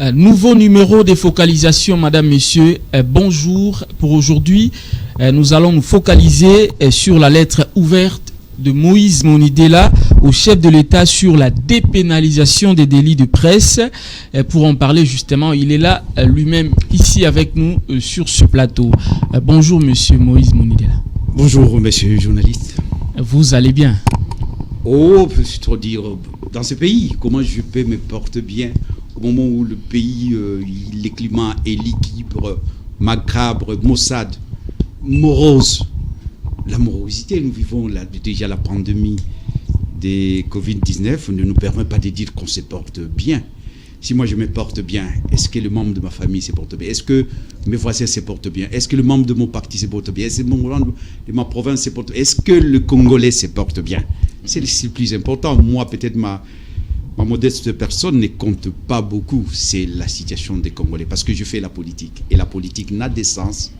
Nouveau numéro de focalisation, madame, monsieur. Bonjour. Pour aujourd'hui, nous allons nous focaliser sur la lettre ouverte de Moïse Monidela au chef de l'État sur la dépénalisation des délits de presse. Pour en parler justement, il est là lui-même ici avec nous sur ce plateau. Bonjour monsieur Moïse Monidela. Bonjour monsieur le journaliste. Vous allez bien? Oh, c'est trop dire, dans ce pays, comment je peux me porter bien au moment où le pays, le climat est liquide, macabre, maussade, morose. La morosité, nous vivons là, déjà la pandémie des Covid-19 ne nous permet pas de dire qu'on se porte bien. Si moi je me porte bien, est-ce que le membre de ma famille se porte bien? Est-ce que mes voisins se portent bien? Est-ce que le membre de mon parti se porte bien? Est-ce que le membre de ma province se porte bien? Est-ce que le Congolais se porte bien? C'est le plus important. Moi, peut-être ma modeste personne ne compte pas beaucoup. C'est la situation des Congolais. Parce que je fais la politique. Et la politique n'a de sens,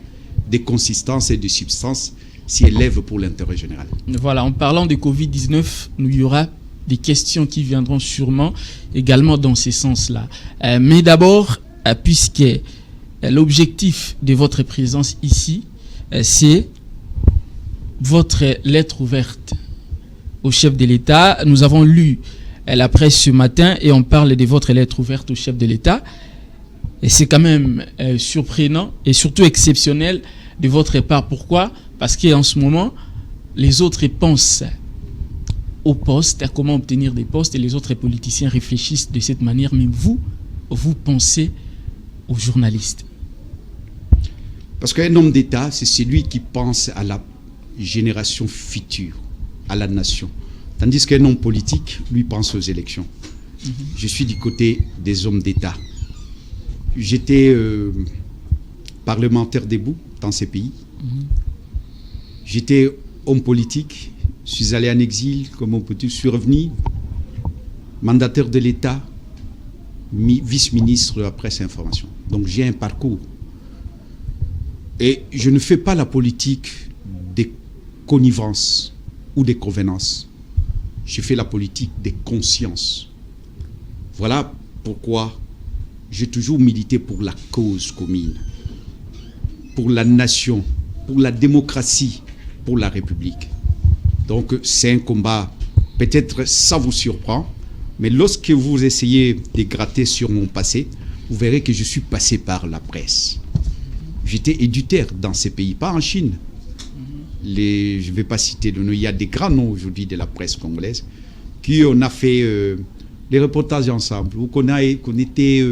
de consistance et de substance si elle lève pour l'intérêt général. Voilà, en parlant de Covid-19, il y aura des questions qui viendront sûrement également dans ce sens-là. Mais d'abord, puisque l'objectif de votre présence ici, c'est votre lettre ouverte au chef de l'État. Nous avons lu la presse ce matin et on parle de votre lettre ouverte au chef de l'État. Et c'est quand même surprenant et surtout exceptionnel de votre part. Pourquoi? Parce qu'en ce moment, les autres pensent aux postes, à comment obtenir des postes, et les autres politiciens réfléchissent de cette manière. Mais vous pensez aux journalistes. Parce qu'un homme d'État, c'est celui qui pense à la génération future, à la nation. Tandis qu'un homme politique, lui, pense aux élections. Je suis du côté des hommes d'État. J'étais parlementaire debout dans ces pays. J'étais homme politique, je suis allé en exil, comme on peut dire, je suis revenu, mandataire de l'État, vice-ministre de la presse et information. Donc j'ai un parcours. Et je ne fais pas la politique des connivences ou des convenances. Je fais la politique des consciences. Voilà pourquoi j'ai toujours milité pour la cause commune, pour la nation, pour la démocratie, pour la République. Donc c'est un combat, peut-être ça vous surprend, mais lorsque vous essayez de gratter sur mon passé, vous verrez que je suis passé par la presse. J'étais éditeur dans ces pays, pas en Chine. Je ne vais pas citer le nom, il y a des grands noms aujourd'hui de la presse congolaise, qui on a fait des reportages ensemble, où qu'on était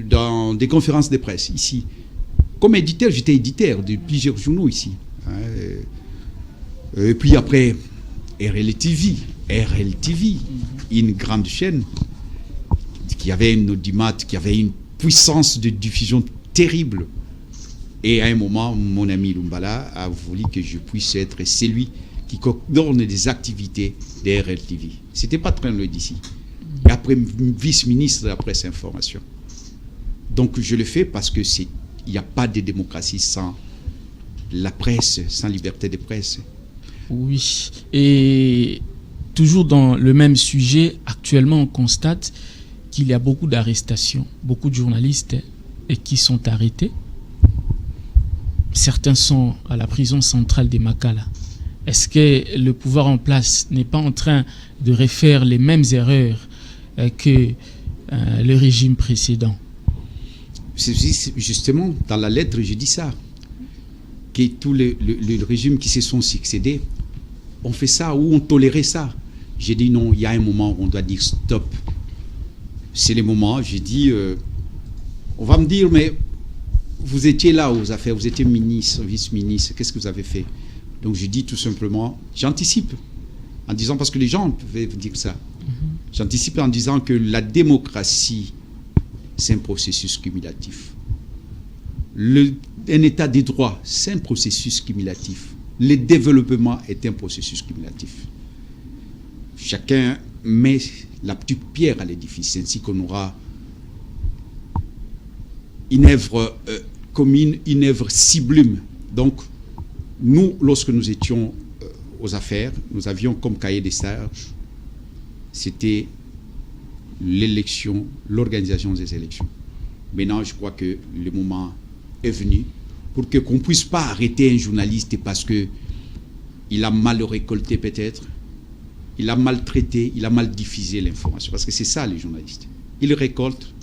dans des conférences de presse ici. Comme éditeur, j'étais éditeur de plusieurs journaux ici. Et puis après, RL TV, une grande chaîne qui avait une audimat, qui avait une puissance de diffusion terrible. Et à un moment, mon ami Lumbala a voulu que je puisse être celui qui coordonne des activités de RL TV. C'était pas très loin d'ici. Et après, vice-ministre de la presse et information. Donc je le fais parce que il n'y a pas de démocratie sans la presse, sans liberté de presse. Oui, et toujours dans le même sujet, actuellement on constate qu'il y a beaucoup d'arrestations, beaucoup de journalistes qui sont arrêtés. Certains sont à la prison centrale de Makala. Est-ce que le pouvoir en place n'est pas en train de refaire les mêmes erreurs que le régime précédent? Justement, dans la lettre, je dis ça. Que tous les régimes qui se sont succédés ont fait ça ou ont toléré ça. J'ai dit non, il y a un moment où on doit dire stop. C'est le moment, j'ai dit, on va me dire, mais vous étiez là aux affaires, vous étiez ministre, vice-ministre, qu'est-ce que vous avez fait? Donc je dis tout simplement, j'anticipe, en disant, parce que les gens peuvent dire ça, j'anticipe en disant que la démocratie, c'est un processus cumulatif. Un état de droit, c'est un processus cumulatif. Le développement est un processus cumulatif. Chacun met la petite pierre à l'édifice, ainsi qu'on aura une œuvre commune, une œuvre sublime. Donc, nous, lorsque nous étions aux affaires, nous avions comme cahier des charges, c'était l'élection, l'organisation des élections. Maintenant, je crois que le moment est venu pour qu'on ne puisse pas arrêter un journaliste parce qu'il a mal récolté peut-être, il a mal traité, il a mal diffusé l'information. Parce que c'est ça les journalistes. Ils récoltent,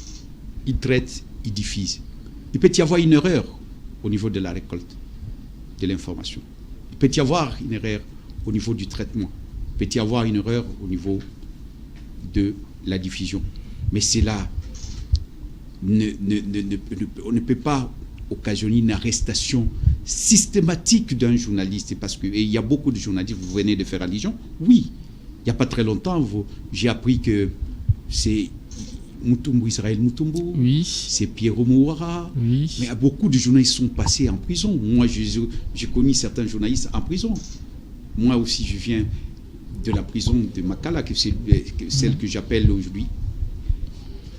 ils traitent, ils diffusent. Il peut y avoir une erreur au niveau de la récolte de l'information. Il peut y avoir une erreur au niveau du traitement. Il peut y avoir une erreur au niveau de la diffusion. Mais c'est là, on ne peut pas occasionner une arrestation systématique d'un journaliste. Parce que, et il y a beaucoup de journalistes, vous venez de faire allusion, oui, il n'y a pas très longtemps, j'ai appris que c'est Israël Mutombo, oui. C'est Pierre Mouara, oui. Mais beaucoup de journalistes sont passés en prison. Moi, j'ai connu certains journalistes en prison. Moi aussi, je viens de la prison de Makala, celle que j'appelle aujourd'hui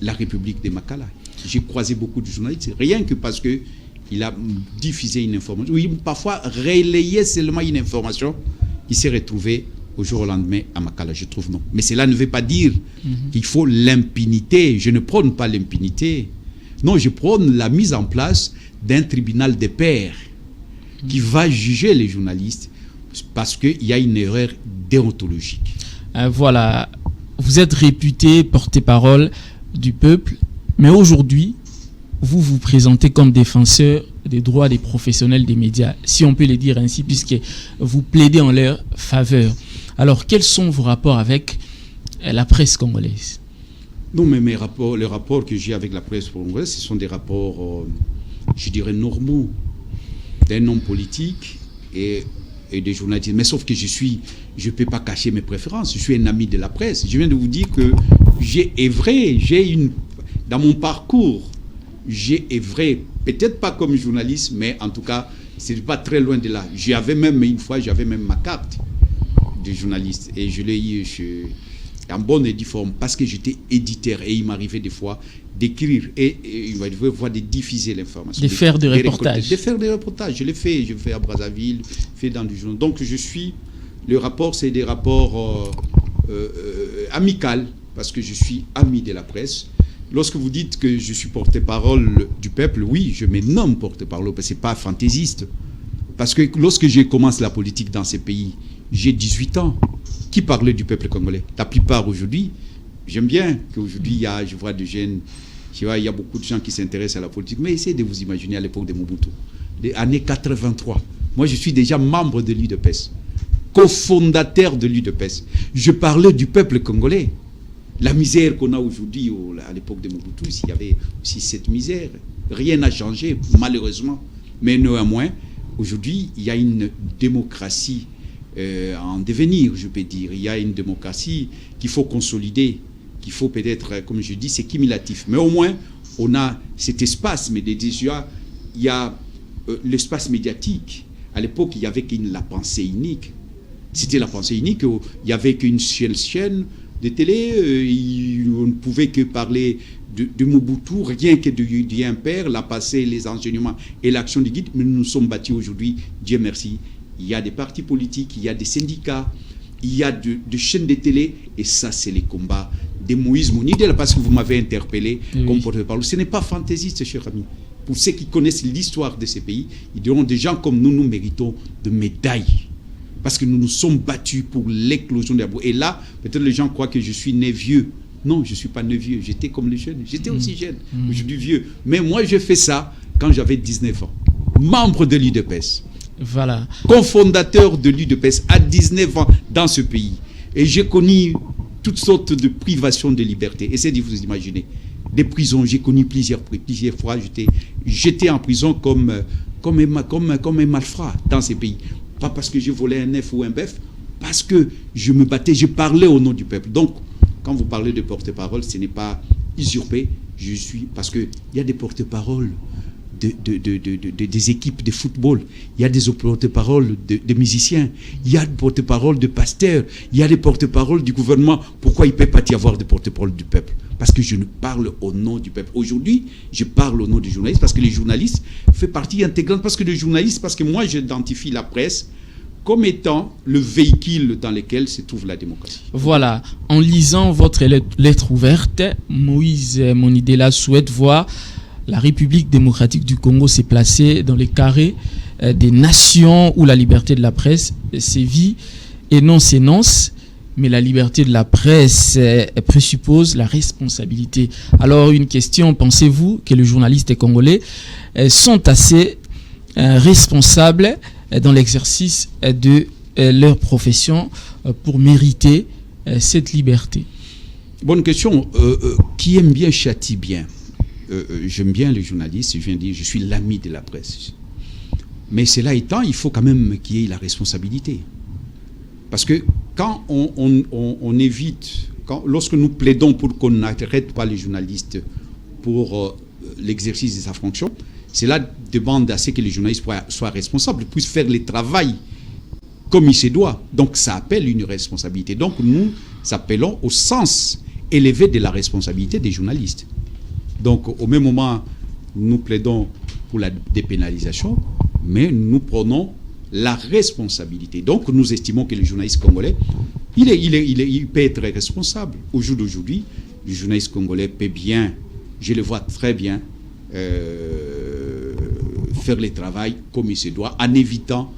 la République de Makala. J'ai croisé beaucoup de journalistes, rien que parce qu'il a diffusé une information. Oui, parfois, relayé seulement une information, il s'est retrouvé au jour au lendemain à Makala, je trouve non. Mais cela ne veut pas dire qu'il faut l'impunité. Je ne prône pas l'impunité. Non, je prône la mise en place d'un tribunal des pairs qui va juger les journalistes parce qu'il y a une erreur déontologique. Voilà, vous êtes réputé porte-parole du peuple, mais aujourd'hui, vous vous présentez comme défenseur des droits des professionnels des médias, si on peut le dire ainsi, puisque vous plaidez en leur faveur. Alors, quels sont vos rapports avec la presse congolaise? Non, mais les rapports que j'ai avec la presse congolaise, ce sont des rapports, je dirais, normaux d'un homme politique et des journalistes. Mais sauf que je ne peux pas cacher mes préférences. Je suis un ami de la presse. Je viens de vous dire que j'ai œuvré, dans mon parcours, j'ai œuvré, peut-être pas comme journaliste, mais en tout cas, ce n'est pas très loin de là. J'avais même ma carte de journaliste et je l'ai eu en bonne et due forme parce que j'étais éditeur et il m'arrivait des fois d'écrire et il va voir de diffuser l'information. De faire des reportages. De faire des reportages. Je l'ai fait à Brazzaville, fait dans du journal. Donc le rapport, c'est des rapports amicaux parce que je suis ami de la presse. Lorsque vous dites que je suis porte-parole du peuple, oui, je me nomme porte-parole, parce que ce n'est pas fantaisiste. Parce que lorsque j'ai commencé la politique dans ces pays, j'ai 18 ans. Qui parlait du peuple congolais? La plupart aujourd'hui, j'aime bien qu'aujourd'hui, je vois des jeunes, il y a beaucoup de gens qui s'intéressent à la politique, mais essayez de vous imaginer à l'époque de Mobutu, les années 83. Moi, je suis déjà membre de l'UDPS, cofondateur de l'UDPS. Je parlais du peuple congolais. La misère qu'on a aujourd'hui, à l'époque de Mobutu, il y avait aussi cette misère. Rien n'a changé, malheureusement. Mais néanmoins, aujourd'hui, il y a une démocratie en devenir, je peux dire. Il y a une démocratie qu'il faut consolider, qu'il faut peut-être, comme je dis, c'est cumulatif. Mais au moins, on a cet espace. Mais déjà, il y a l'espace médiatique. À l'époque, il n'y avait qu'une la pensée unique. C'était la pensée unique. Il n'y avait qu'une seule chaîne de télé, on ne pouvait que parler de Mobutu, rien que du impère, la passé, les enseignements et l'action du guide. Mais nous nous sommes battus aujourd'hui, Dieu merci. Il y a des partis politiques, il y a des syndicats, il y a de chaînes de télé, et ça, c'est les combats de Moïse Monidel, parce que vous m'avez interpellé comme porte-parole. Ce n'est pas fantaisiste, cher ami. Pour ceux qui connaissent l'histoire de ces pays, ils diront des gens comme nous, nous méritons de médailles. Parce que nous nous sommes battus pour l'éclosion de la boue. Et là, peut-être les gens croient que je suis né vieux. Non, je ne suis pas né vieux. J'étais comme les jeunes. J'étais aussi jeune. Aujourd'hui vieux. Mais moi, j'ai fait ça quand j'avais 19 ans. Membre de l'UDPS. Voilà. Cofondateur de l'UDPS à 19 ans dans ce pays. Et j'ai connu toutes sortes de privations de liberté. Essayez de vous imaginer. Des prisons, j'ai connu plusieurs fois. J'étais en prison comme un malfrat dans ces pays. Pas parce que j'ai volé un œuf ou un bœuf, parce que je me battais, je parlais au nom du peuple. Donc, quand vous parlez de porte-parole, ce n'est pas usurpé. Parce qu'il y a des porte-paroles des équipes de football, il y a des porte-paroles de musiciens, il y a des porte-paroles de pasteurs, il y a des porte-paroles du gouvernement. Pourquoi il ne peut pas y avoir des porte-paroles du peuple? Parce que je ne parle au nom du peuple. Aujourd'hui, je parle au nom des journalistes, parce que les journalistes font partie intégrante, parce que les journalistes, parce que moi, j'identifie la presse comme étant le véhicule dans lequel se trouve la démocratie. Voilà, en lisant votre lettre ouverte, Moïse Monidela souhaite voir la République démocratique du Congo se placer dans les carrés des nations où la liberté de la presse sévit et non s'énonce, mais la liberté de la presse présuppose la responsabilité. Alors une question, pensez-vous que les journalistes congolais sont assez responsables dans l'exercice de leur profession pour mériter cette liberté? Bonne question. Qui aime bien châtie bien. J'aime bien les journalistes, je viens de dire, je suis l'ami de la presse. Mais cela étant, il faut quand même qu'il y ait la responsabilité. Parce que quand on évite, lorsque nous plaidons pour qu'on n'arrête pas les journalistes pour l'exercice de sa fonction, cela demande à ce que les journalistes soient responsables, puissent faire le travail comme il se doit. Donc ça appelle une responsabilité. Donc nous appelons au sens élevé de la responsabilité des journalistes. Donc au même moment, nous plaidons pour la dépénalisation, mais nous prenons la responsabilité. Donc nous estimons que le journaliste congolais, il peut être responsable. Au jour d'aujourd'hui, le journaliste congolais peut bien, je le vois très bien, faire le travail comme il se doit, en évitant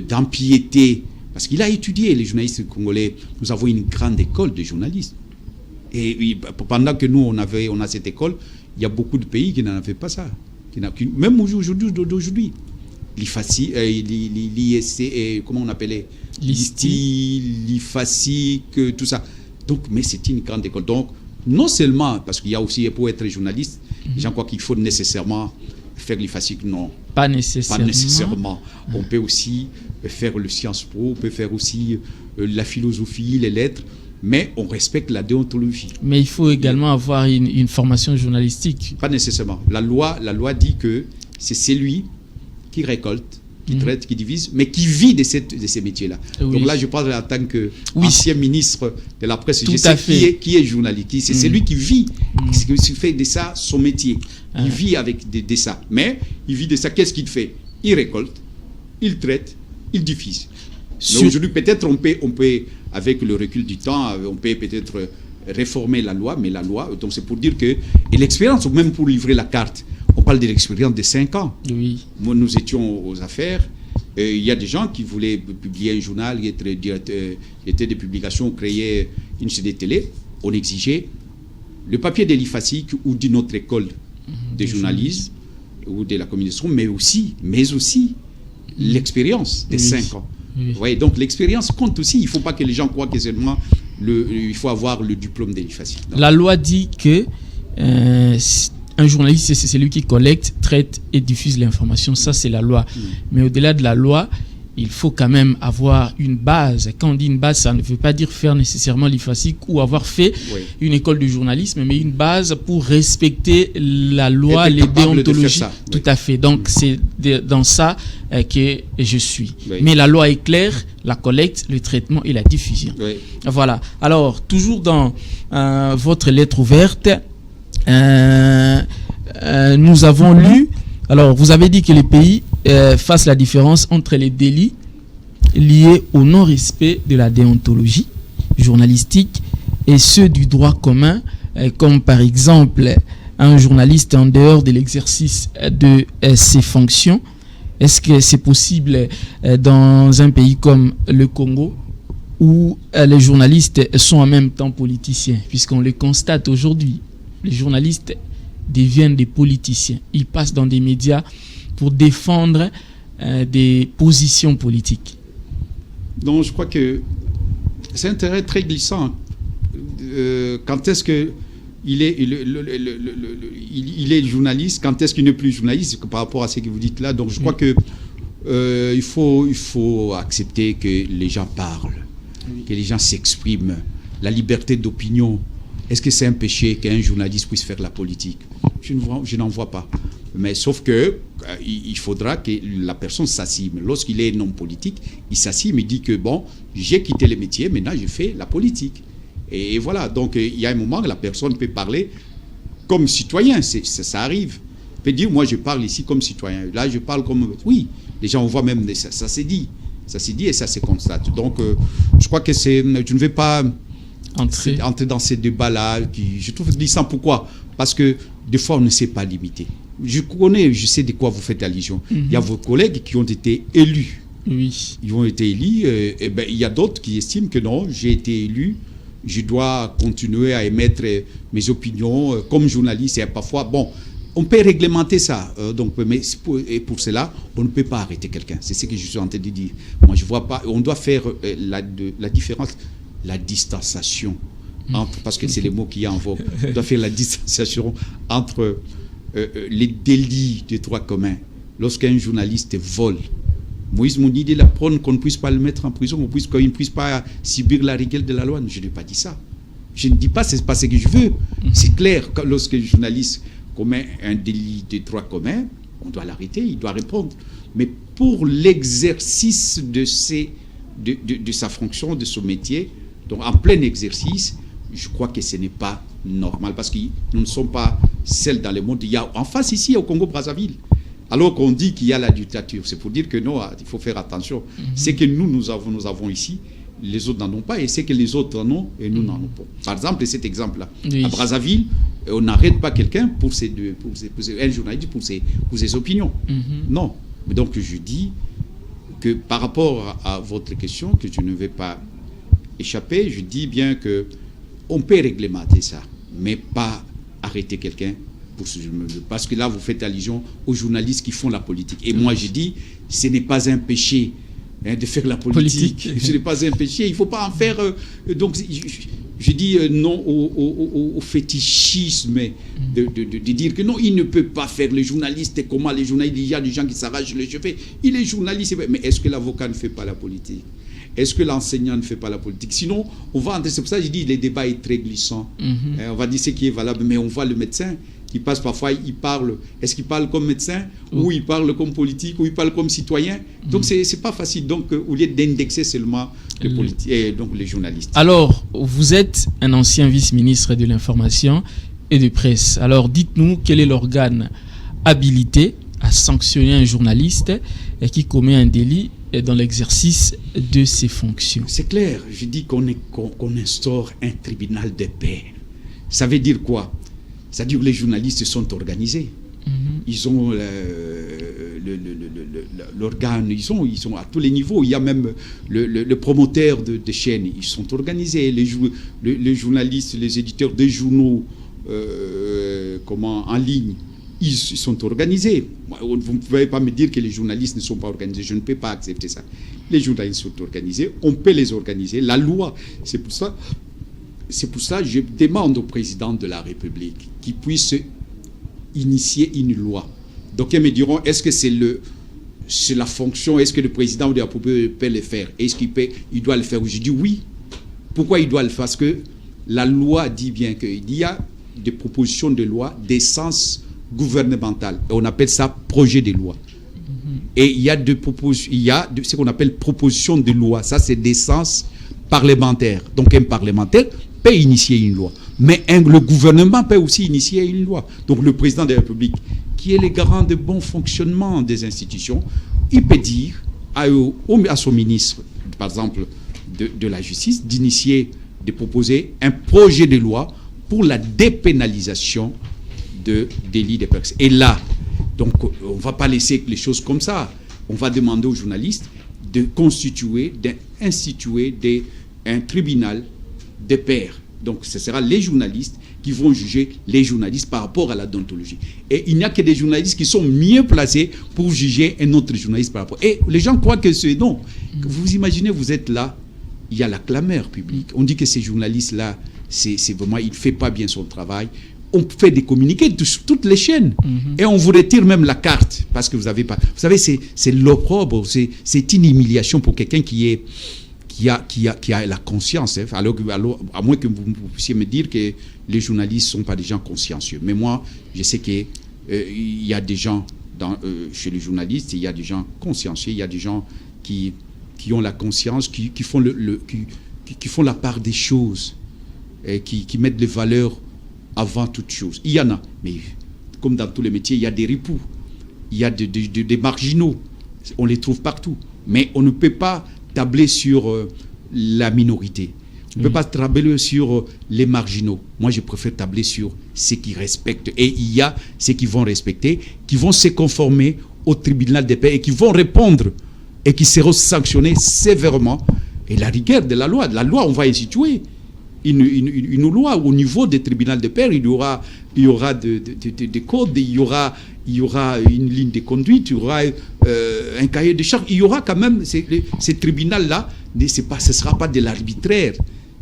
d'empiéter. Parce qu'il a étudié, les journalistes congolais. Nous avons une grande école de journalistes. Et pendant que nous, on a cette école, il y a beaucoup de pays qui n'en avaient pas ça. Même aujourd'hui. L'IFACI, l'ISC, comment on appelait, l'IFACIC, tout ça. Donc, mais c'est une grande école. Donc, non seulement, parce qu'il y a aussi, pour être journaliste, les gens croient qu'il faut nécessairement faire l'IFACIC, non. Pas nécessairement. On peut aussi faire le Sciences Po, on peut faire aussi la philosophie, les lettres, mais on respecte la déontologie. Mais il faut également avoir une formation journalistique. Pas nécessairement. La loi dit que c'est celui qui récolte, qui traite, qui divise, mais qui vit de ces métiers-là. Oui. Donc là, je parle en tant qu'ancien ministre de la presse. Je sais qui est journaliste. C'est celui qui vit, qui fait de ça son métier. Il vit avec de ça. Mais il vit de ça. Qu'est-ce qu'il fait? Il récolte, il traite, il diffuse. Aujourd'hui, peut-être on peut, avec le recul du temps, on peut peut-être réformer la loi, mais la loi, donc c'est pour dire que, et l'expérience, même pour livrer la carte, on parle de l'expérience de 5 ans. Oui. Moi, nous étions aux affaires. Il y a des gens qui voulaient publier un journal, être des publications, créer une CD télé. On exigeait le papier de l'IFACIC ou d'une autre école de journalisme ou de la communication, mais aussi l'expérience de 5 ans. Oui. Ouais, donc l'expérience compte aussi. Il ne faut pas que les gens croient que seulement il faut avoir le diplôme de l'IFACIC. La loi dit que un journaliste, c'est celui qui collecte, traite et diffuse l'information. Ça, c'est la loi. Mais au-delà de la loi, il faut quand même avoir une base. Quand on dit une base, ça ne veut pas dire faire nécessairement l'IFACIC ou avoir fait une école de journalisme, mais une base pour respecter la loi, les déontologies. Tout à fait. Donc, c'est dans ça que je suis. Oui. Mais la loi est claire, la collecte, le traitement et la diffusion. Oui. Voilà. Alors, toujours dans votre lettre ouverte, nous avons lu, alors vous avez dit que les pays fassent la différence entre les délits liés au non-respect de la déontologie journalistique et ceux du droit commun, comme par exemple un journaliste en dehors de l'exercice de ses fonctions. Est-ce que c'est possible dans un pays comme le Congo où les journalistes sont en même temps politiciens, puisqu'on le constate aujourd'hui? Les journalistes deviennent des politiciens. Ils passent dans des médias pour défendre des positions politiques. Donc, je crois que c'est un terrain très glissant. Quand est-ce qu'il est journaliste? Quand est-ce qu'il n'est plus journaliste par rapport à ce que vous dites là? Donc, je crois que il faut accepter que les gens parlent, que les gens s'expriment. La liberté d'opinion. Est-ce que c'est un péché qu'un journaliste puisse faire la politique? Je n'en vois pas. Mais sauf que il faudra que la personne s'assied. Lorsqu'il est non politique, il s'assied, il dit que bon, j'ai quitté le métier, maintenant je fais la politique. Et voilà, donc il y a un moment où la personne peut parler comme citoyen, ça arrive. Il peut dire, moi je parle ici comme citoyen. Là je parle comme... Oui, les gens on voit même, ça s'est dit. Ça s'est dit et ça se constate. Donc, je crois que je ne vais pas entrer dans ces débats-là qui, je trouve glissant. Pourquoi? Parce que des fois, on ne sait pas limiter. Je sais de quoi vous faites allusion. Il y a vos collègues qui ont été élus. Oui. Ils ont été élus. Et ben, il y a d'autres qui estiment que non, j'ai été élu. Je dois continuer à émettre mes opinions comme journaliste. Et parfois, bon, on peut réglementer ça. Mais pour cela, on ne peut pas arrêter quelqu'un. C'est ce que je suis en train de dire. Moi, je ne vois pas. On doit faire la différence, la distanciation. Parce que c'est les mots qu'il y a en vogue. On doit faire la distanciation entre les délits de droit commun. Lorsqu'un journaliste vole, Moïse Mouni dit la prône qu'on ne puisse pas le mettre en prison, qu'il ne puisse pas subir la rigueur de la loi. Je n'ai pas dit ça. Je ne dis pas, c'est pas ce que je veux. C'est clair, lorsqu'un journaliste commet un délit de droit commun, on doit l'arrêter, il doit répondre. Mais pour l'exercice de sa fonction, de son métier, donc en plein exercice, je crois que ce n'est pas normal, parce que nous ne sommes pas seuls dans le monde. Il y a en face ici, au Congo-Brazzaville, alors qu'on dit qu'il y a la dictature. C'est pour dire que non, il faut faire attention. C'est que nous avons ici, les autres n'en ont pas, et c'est que les autres en ont, et nous n'en avons pas. Par exemple, cet exemple-là, à Brazzaville, on n'arrête pas quelqu'un un journaliste pour ses opinions. Non. Mais donc, je dis que par rapport à votre question, que je ne vais pas échapper, je dis bien que on peut réglementer ça, mais pas arrêter quelqu'un parce que là, vous faites allusion aux journalistes qui font la politique. Et moi, je dis, ce n'est pas un péché de faire la politique. Ce n'est pas un péché. Il ne faut pas en faire... donc, je dis non au fétichisme de dire que non, il ne peut pas faire les journalistes. Comment les journalistes, il y a des gens qui s'arrachent les cheveux. Il est journaliste. Mais est-ce que l'avocat ne fait pas la politique? Est-ce que l'enseignant ne fait pas la politique? Sinon, on va entrer. C'est pour ça que je dis, le débat est très glissant. On va dire ce qui est valable, mais on voit le médecin qui passe parfois, il parle. Est-ce qu'il parle comme médecin, ou il parle comme politique, ou il parle comme citoyen? Donc, c'est pas facile. Donc, au lieu d'indexer seulement les politiques, et donc les journalistes. Alors, vous êtes un ancien vice-ministre de l'information et de presse. Alors, dites-nous quel est l'organe habilité à sanctionner un journaliste qui commet un délit dans l'exercice de ses fonctions. C'est clair, je dis qu'on instaure un tribunal de paix. Ça veut dire quoi? Ça veut dire que les journalistes sont organisés. Ils ont l'organe, ils sont à tous les niveaux. Il y a même le promoteur de chaînes, ils sont organisés. Les journalistes, les éditeurs des journaux en ligne, ils sont organisés. Vous ne pouvez pas me dire que les journalistes ne sont pas organisés. Je ne peux pas accepter ça. Les journalistes sont organisés. On peut les organiser. La loi, c'est pour ça que je demande au président de la République qu'il puisse initier une loi. Donc, ils me diront, est-ce que c'est la fonction, est-ce que le président de la République peut le faire? Est-ce qu'il doit le faire? Je dis oui. Pourquoi il doit le faire? Parce que la loi dit bien qu'il y a des propositions de loi d'essence gouvernementale. On appelle ça projet de loi. Et il y a ce qu'on appelle proposition de loi. Ça, c'est d'essence parlementaire. Donc, un parlementaire peut initier une loi. Mais le gouvernement peut aussi initier une loi. Donc, le président de la République, qui est le garant de bon fonctionnement des institutions, il peut dire à son ministre, par exemple, de la justice, de proposer un projet de loi pour la dépénalisation de délits des personnes. Et là, donc, on ne va pas laisser les choses comme ça. On va demander aux journalistes d'instituer un tribunal de pairs. Donc, ce sera les journalistes qui vont juger les journalistes par rapport à la déontologie. Et il n'y a que des journalistes qui sont mieux placés pour juger un autre journaliste par rapport. Et les gens croient que c'est non. Vous imaginez, vous êtes là, il y a la clameur publique. On dit que ces journalistes-là, c'est vraiment, il ne fait pas bien son travail. On fait des communiqués sur toutes les chaînes. Et on vous retire même la carte parce que vous n'avez pas... Vous savez, c'est l'opprobre, c'est une humiliation pour quelqu'un qui a la conscience. Hein. Alors, à moins que vous puissiez me dire que les journalistes ne sont pas des gens consciencieux. Mais moi, je sais qu'il y a des gens chez les journalistes, il y a des gens consciencieux, il y a des gens qui ont la conscience, qui font la part des choses, et qui mettent les valeurs avant toute chose. Il y en a, mais comme dans tous les métiers, il y a des ripoux, il y a des marginaux, on les trouve partout. Mais on ne peut pas tabler sur la minorité. On ne peut pas tabler sur les marginaux. Moi, je préfère tabler sur ceux qui respectent. Et il y a ceux qui vont respecter, qui vont se conformer au tribunal des pairs et qui vont répondre et qui seront sanctionnés sévèrement. Et la rigueur de la loi, on va instituer une loi au niveau des tribunaux de pairs. Il y aura des codes, il y aura une ligne de conduite, il y aura un cahier de charges. Il y aura quand même ces tribunaux-là. Ce ne sera pas de l'arbitraire.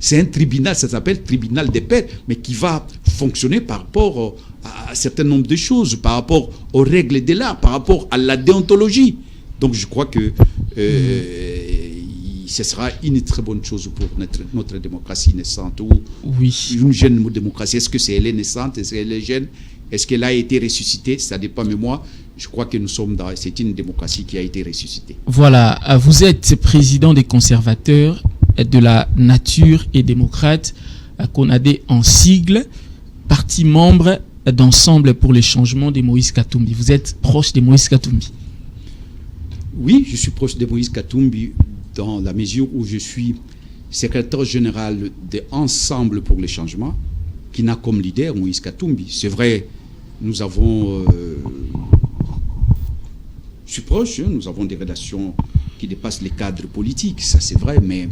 C'est un tribunal, ça s'appelle tribunal des pairs, mais qui va fonctionner par rapport à un certain nombre de choses, par rapport aux règles de l'art, par rapport à la déontologie. Donc je crois que ce sera une très bonne chose pour notre démocratie naissante, ou une jeune démocratie. Est-ce que elle est naissante, est-ce qu'elle est jeune, est-ce qu'elle a été ressuscitée? Ça dépend, mais moi, je crois que c'est une démocratie qui a été ressuscitée. Voilà, vous êtes président des conservateurs de la nature et démocrate, CONADE en sigle, parti membre d'Ensemble pour les changements de Moïse Katumbi. Vous êtes proche de Moïse Katumbi? Oui, je suis proche de Moïse Katumbi dans la mesure où je suis secrétaire général de Ensemble pour les changements, qui n'a comme leader Moïse Katumbi. C'est vrai, nous avons... je suis proche, nous avons des relations qui dépassent les cadres politiques, ça c'est vrai, mais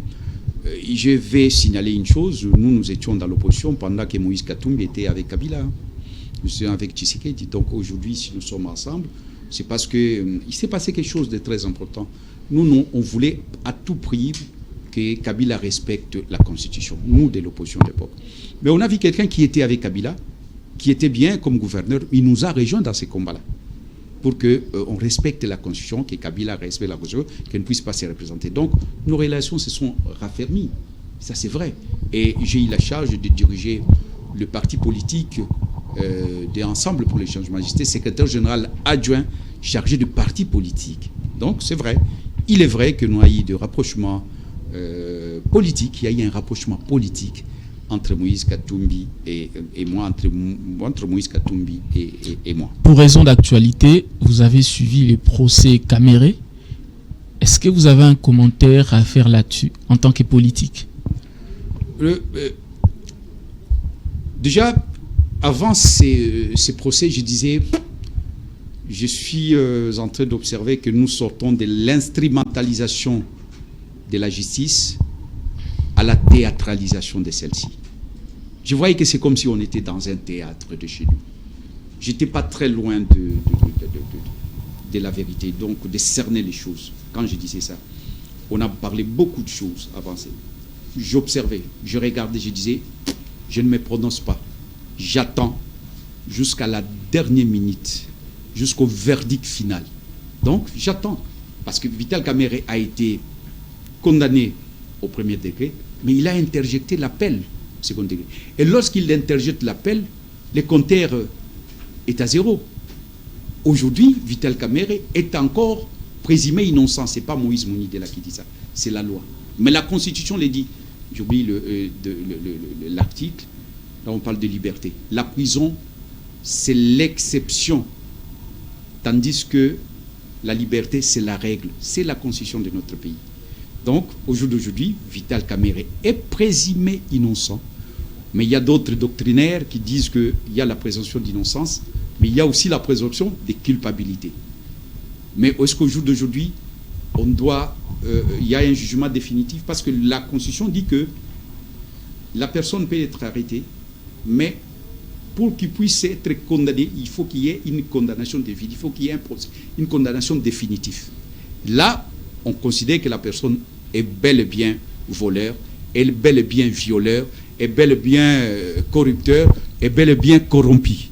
je vais signaler une chose. Nous étions dans l'opposition pendant que Moïse Katumbi était avec Kabila. Nous étions avec Tshisekedi. Donc aujourd'hui, si nous sommes ensemble, c'est parce qu'il s'est passé quelque chose de très important. Nous, on voulait à tout prix que Kabila respecte la Constitution, nous de l'opposition de l'époque. Mais on a vu quelqu'un qui était avec Kabila, qui était bien comme gouverneur. Il nous a rejoints dans ces combats-là, pour qu'on respecte la Constitution, que Kabila respecte la Constitution, qu'elle ne puisse pas se représenter. Donc, nos relations se sont raffermies. Ça, c'est vrai. Et j'ai eu la charge de diriger le parti politique d'Ensemble pour les changements. J'étais secrétaire général adjoint chargé de parti politique. Donc, c'est vrai. Il est vrai que nous avons eu des rapprochements politiques. Il y a eu un rapprochement politique entre Moïse Katumbi et moi, entre Moïse Katumbi et moi. Pour raison d'actualité, vous avez suivi les procès Caméré. Est-ce que vous avez un commentaire à faire là-dessus en tant que politique? Déjà, avant ces procès, je disais, je suis en train d'observer que nous sortons de l'instrumentalisation de la justice à la théâtralisation de celle-ci. Je voyais que c'est comme si on était dans un théâtre de chez nous. Je n'étais pas très loin de la vérité, donc de cerner les choses. Quand je disais ça, on a parlé beaucoup de choses avant ça. J'observais, je regardais, je disais, je ne me prononce pas. J'attends jusqu'à la dernière minute, jusqu'au verdict final. Donc, j'attends. Parce que Vital Kamerhe a été condamné au premier degré, mais il a interjecté l'appel au second degré. Et lorsqu'il interjecte l'appel, le compteur est à zéro. Aujourd'hui, Vital Kamerhe est encore présumé innocent. Ce n'est pas Moïse Mounidela qui dit ça, c'est la loi. Mais la Constitution le dit. J'oublie l'article. Là, on parle de liberté. La prison, c'est l'exception. Tandis que la liberté, c'est la règle. C'est la Constitution de notre pays. Donc, au jour d'aujourd'hui, Vital Kamerhe est présumé innocent. Mais il y a d'autres doctrinaires qui disent qu'il y a la présomption d'innocence, mais il y a aussi la présomption de culpabilité. Mais est-ce qu'au jour d'aujourd'hui, il y a un jugement définitif? Parce que la Constitution dit que la personne peut être arrêtée, mais pour qu'il puisse être condamné, il faut qu'il y ait une condamnation définitive, il faut qu'il y ait une condamnation définitive. Là, on considère que la personne est bel et bien voleur, est bel et bien violeur, est bel et bien corrupteur, est bel et bien corrompu.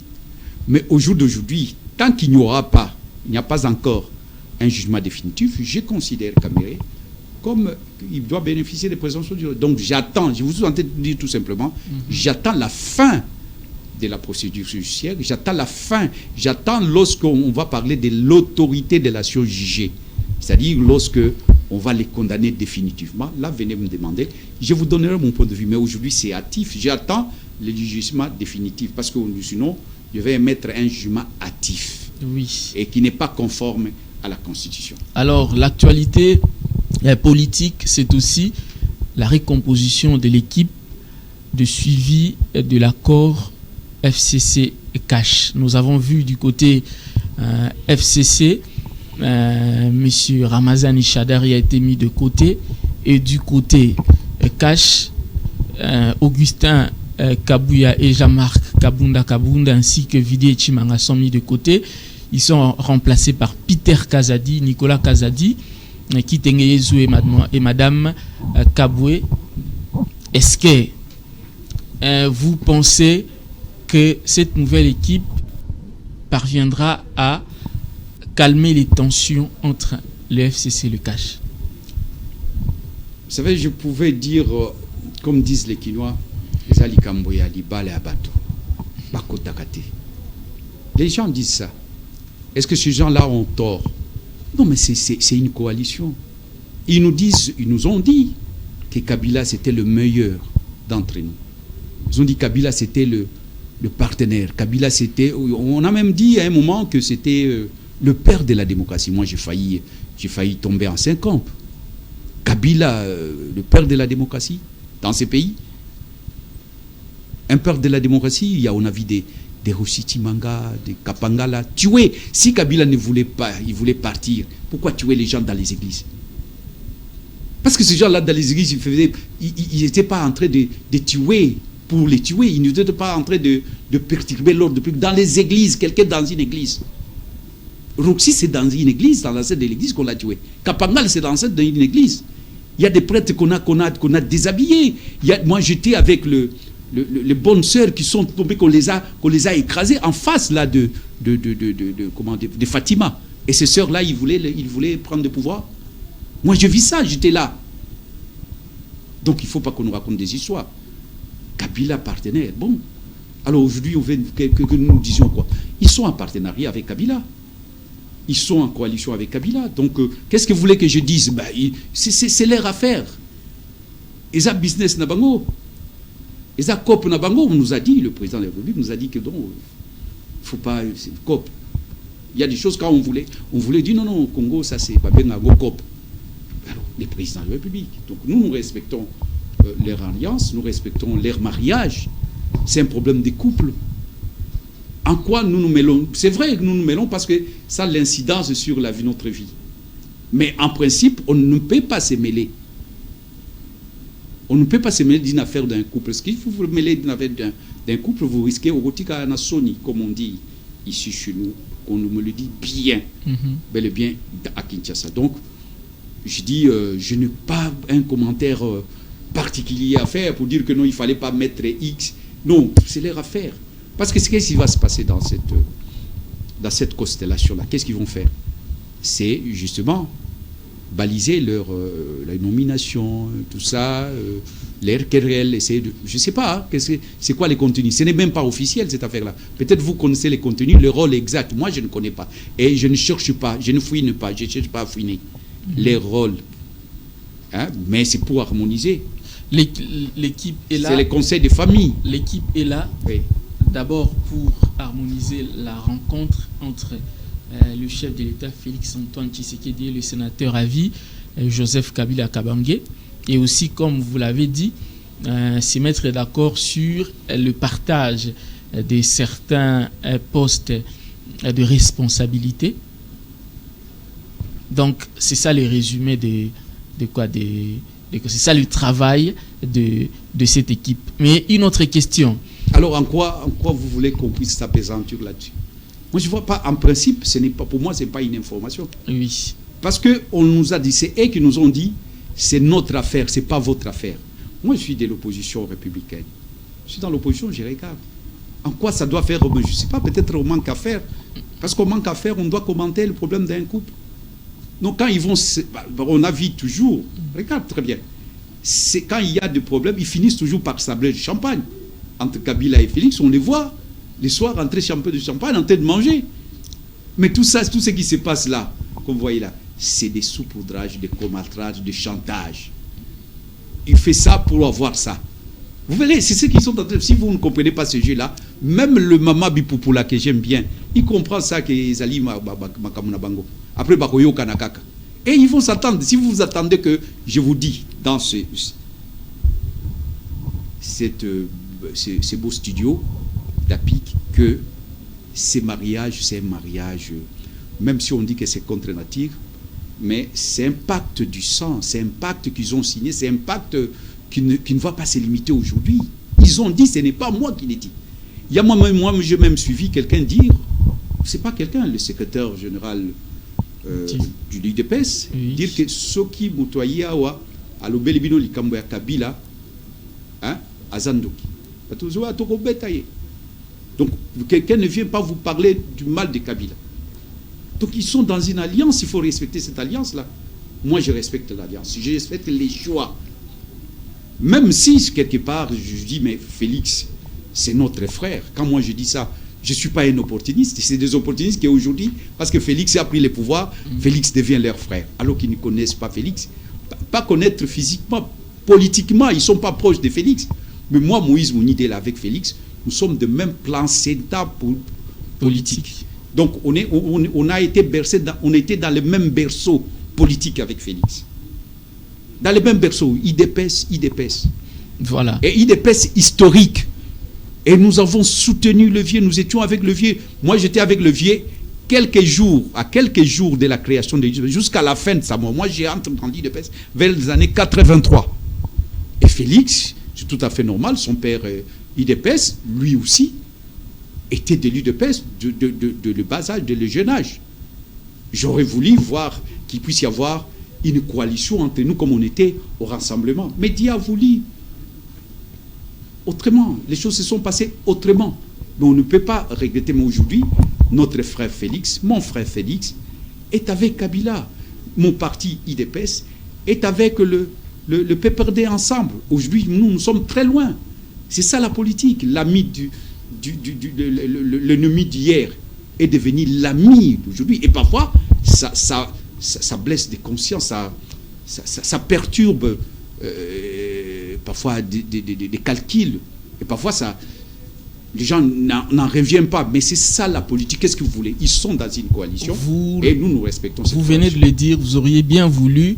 Mais au jour d'aujourd'hui, tant qu'il n'y aura pas, il n'y a pas encore un jugement définitif, je considère Kamerhe comme il doit bénéficier des présomptions du... Donc j'attends, je vous entends dire tout simplement, j'attends la fin de la procédure judiciaire, j'attends la fin, j'attends lorsqu'on va parler de l'autorité de l'action jugée, c'est-à-dire lorsque on va les condamner définitivement. Là, venez me demander, je vous donnerai mon point de vue, mais aujourd'hui c'est hâtif, j'attends le jugement définitif, parce que sinon, je vais émettre un jugement hâtif, oui, et qui n'est pas conforme à la Constitution. Alors, l'actualité politique, c'est aussi la recomposition de l'équipe de suivi de l'accord FCC-CACH. Nous avons vu du côté FCC, M. Ramazani Chadari a été mis de côté, et du côté CACH, Augustin Kabouya et Jean-Marc Kabunda ainsi que Vidi Chimanga sont mis de côté. Ils sont remplacés par Peter Kazadi, Nicolas Kazadi, Kitenge Zoué et Madame Kaboué. Est-ce que vous pensez que cette nouvelle équipe parviendra à calmer les tensions entre le FCC et le CACH? Vous savez, je pouvais dire, comme disent les Quinois, les gens disent ça. Est-ce que ces gens-là ont tort? Non, mais c'est une coalition. Ils nous ont dit que Kabila c'était le meilleur d'entre nous. Ils ont dit que Kabila c'était le partenaire. Kabila c'était, on a même dit à un moment que c'était le père de la démocratie. Moi j'ai failli tomber en syncope. Kabila, le père de la démocratie dans ces pays. Un père de la démocratie, on a vu des Rossiti Manga, des Kapangala tués. Si Kabila ne voulait pas, il voulait partir, pourquoi tuer les gens dans les églises? Parce que ces gens-là dans les églises, ils n'étaient pas en train de tuer pour les tuer. Ils n'étaient pas en train de perturber l'ordre public. Dans les églises, quelqu'un dans une église. Roxy, c'est dans une église, dans l'enceinte de l'église qu'on l'a tué. Kapangal, c'est dans l'enceinte d'une église. Il y a des prêtres qu'on a déshabillés. Moi, j'étais avec les bonnes sœurs qui sont tombées, qu'on les a écrasées en face là de Fatima. Et ces sœurs-là, ils voulaient prendre le pouvoir. Moi, je vis ça, j'étais là. Donc, il ne faut pas qu'on nous raconte des histoires. Kabila partenaire, bon. Alors aujourd'hui, on veut que nous disions quoi? Ils sont en partenariat avec Kabila. Ils sont en coalition avec Kabila. Donc, qu'est-ce que vous voulez que je dise? C'est leur affaire. Ils ont business Nabango. Ils ont COP Nabango. On nous a dit, le président de la République nous a dit que non, il ne faut pas. C'est COP. Il y a des choses quand on voulait dire non, Congo, ça c'est pas bien, COP. Alors, les présidents de la République. Donc, nous respectons leur alliance, nous respectons leur mariage. C'est un problème des couples. En quoi nous nous mêlons? C'est vrai que nous nous mêlons parce que ça a l'incidence sur la vie, notre vie. Mais en principe, on ne peut pas se mêler. On ne peut pas se mêler d'une affaire d'un couple. Ce qu'il faut vous mêler d'une affaire d'un couple, vous risquez au Rotika Anasoni, comme on dit ici chez nous. On me le dit bien, bel et bien à Kinshasa. Donc, je dis, je n'ai pas un commentaire particulier à faire pour dire que non, il ne fallait pas mettre X. Non, c'est leur affaire. Parce que qu'est-ce qui va se passer dans cette constellation-là? Qu'est-ce qu'ils vont faire? C'est justement baliser leur nomination, tout ça, leur querelle, essayer de... Je ne sais pas, hein, c'est quoi les contenus? Ce n'est même pas officiel, cette affaire-là. Peut-être vous connaissez les contenus, le rôle exact. Moi, je ne connais pas. Et je ne cherche pas, je ne fouine pas, je ne cherche pas à fouiner les rôles. Hein? Mais c'est pour harmoniser. L'équipe est là. C'est les conseils de famille. L'équipe est là. Oui. D'abord pour harmoniser la rencontre entre le chef de l'État Félix-Antoine Tshisekedi et le sénateur à vie Joseph Kabila Kabange, et aussi, comme vous l'avez dit, se mettre d'accord sur le partage de certains postes de responsabilité. Donc c'est ça le résumé c'est ça le travail de cette équipe. Mais une autre question. Alors, en quoi vous voulez qu'on puisse s'apaisantir là-dessus? Moi, je ne vois pas, en principe, pour moi, ce n'est pas une information. Oui. Parce qu'on nous a dit, c'est eux qui nous ont dit, c'est notre affaire, ce n'est pas votre affaire. Moi, je suis de l'opposition républicaine. Je suis dans l'opposition, je regarde. En quoi ça doit faire? Je ne sais pas, peut-être on manque à faire. Parce qu'on manque à faire, on doit commenter le problème d'un couple. Donc, quand ils vont... On a vu toujours, regarde très bien, c'est quand il y a des problèmes, ils finissent toujours par sabler du champagne. Entre Kabila et Félix, on les voit les soirs entrer champer de champagne, en train de manger. Mais tout ça, tout ce qui se passe là, comme vous voyez là, c'est des saupoudrages, des comatrages, des chantages. Il fait ça pour avoir ça. Vous verrez, c'est ceux qui sont en train... Si vous ne comprenez pas ce jeu-là, même le Mama Bipoupoula que j'aime bien, il comprend ça que Zali Makamuna Bango. Après, Bakoyo Kanakaka. Et ils vont s'attendre. Si vous vous attendez que, je vous dis, dans ces beaux studios d'APIC, que ces mariages, c'est un mariage, même si on dit que c'est contre nature, mais c'est un pacte du sang, c'est un pacte qu'ils ont signé, c'est un pacte qui ne va pas se limiter aujourd'hui. Ils ont dit, ce n'est pas moi qui l'ai dit. Il y a moi, j'ai même suivi quelqu'un dire, c'est pas quelqu'un, le secrétaire général du l'UDPS, oui, dire que Soki Mutoyawa, à l'Obelibino Likamboya Kabila, à Zandoki. Donc, quelqu'un ne vient pas vous parler du mal de Kabila. Donc, ils sont dans une alliance, il faut respecter cette alliance-là. Moi, je respecte l'alliance, je respecte les choix. Même si, quelque part, je dis, mais Félix, c'est notre frère. Quand moi je dis ça, je ne suis pas un opportuniste. C'est des opportunistes qui aujourd'hui, parce que Félix a pris les pouvoirs, Félix devient leur frère. Alors qu'ils ne connaissent pas Félix. Pas connaître physiquement, politiquement, ils ne sont pas proches de Félix. Mais moi, Moïse Mounidé, avec Félix, nous sommes de même placenta politique. Donc, on a été bercé, on était dans le même berceau politique avec Félix. Dans le même berceau, IDPS. Voilà. Et IDPS historique. Et nous avons soutenu Levier, nous étions avec Levier. Moi, j'étais avec Levier à quelques jours de la création de l'IDPS, jusqu'à la fin de sa mort. Moi, j'ai entré dans l'IDPS vers les années 83. Et Félix, c'est tout à fait normal, son père IDPS, lui aussi, était de l'IDPS de le bas âge, de le jeune âge. J'aurais voulu voir qu'il puisse y avoir une coalition entre nous comme on était au rassemblement. Mais Dieu a voulu autrement. Les choses se sont passées autrement. Mais on ne peut pas regretter. Mais aujourd'hui, notre frère Félix, mon frère Félix, est avec Kabila. Mon parti IDPS est avec le PPRD ensemble. Aujourd'hui, nous sommes très loin. C'est ça la politique. L'ami l'ennemi d'hier est devenu l'ami d'aujourd'hui. Et parfois, ça blesse des consciences, ça perturbe parfois des calculs. Et parfois, les gens n'en reviennent pas. Mais c'est ça la politique. Qu'est-ce que vous voulez? Ils sont dans une coalition et nous respectons cette coalition. Vous venez de le dire, vous auriez bien voulu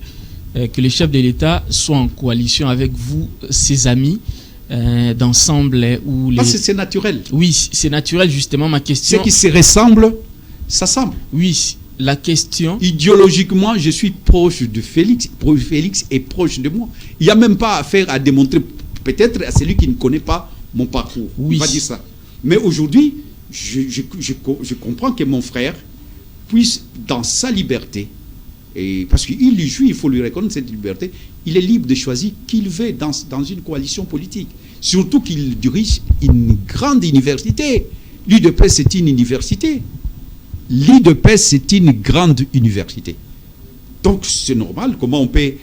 que les chefs de l'État soient en coalition avec vous, ses amis, d'ensemble. Parce que c'est naturel. Oui, c'est naturel, justement, ma question. Ceux qui se ressemblent, s'assemblent. Oui, la question... Idéologiquement, je suis proche de Félix. Félix est proche de moi. Il n'y a même pas affaire à démontrer, peut-être à celui qui ne connaît pas mon parcours. Oui. Il va dire ça. Mais aujourd'hui, je comprends que mon frère puisse, dans sa liberté, et parce qu'il jouit, il faut lui reconnaître cette liberté, il est libre de choisir qui il veut dans une coalition politique. Surtout qu'il dirige une grande université. L'UDPS, c'est une université. L'IDPS, c'est une grande université. Donc, c'est normal. Comment on peut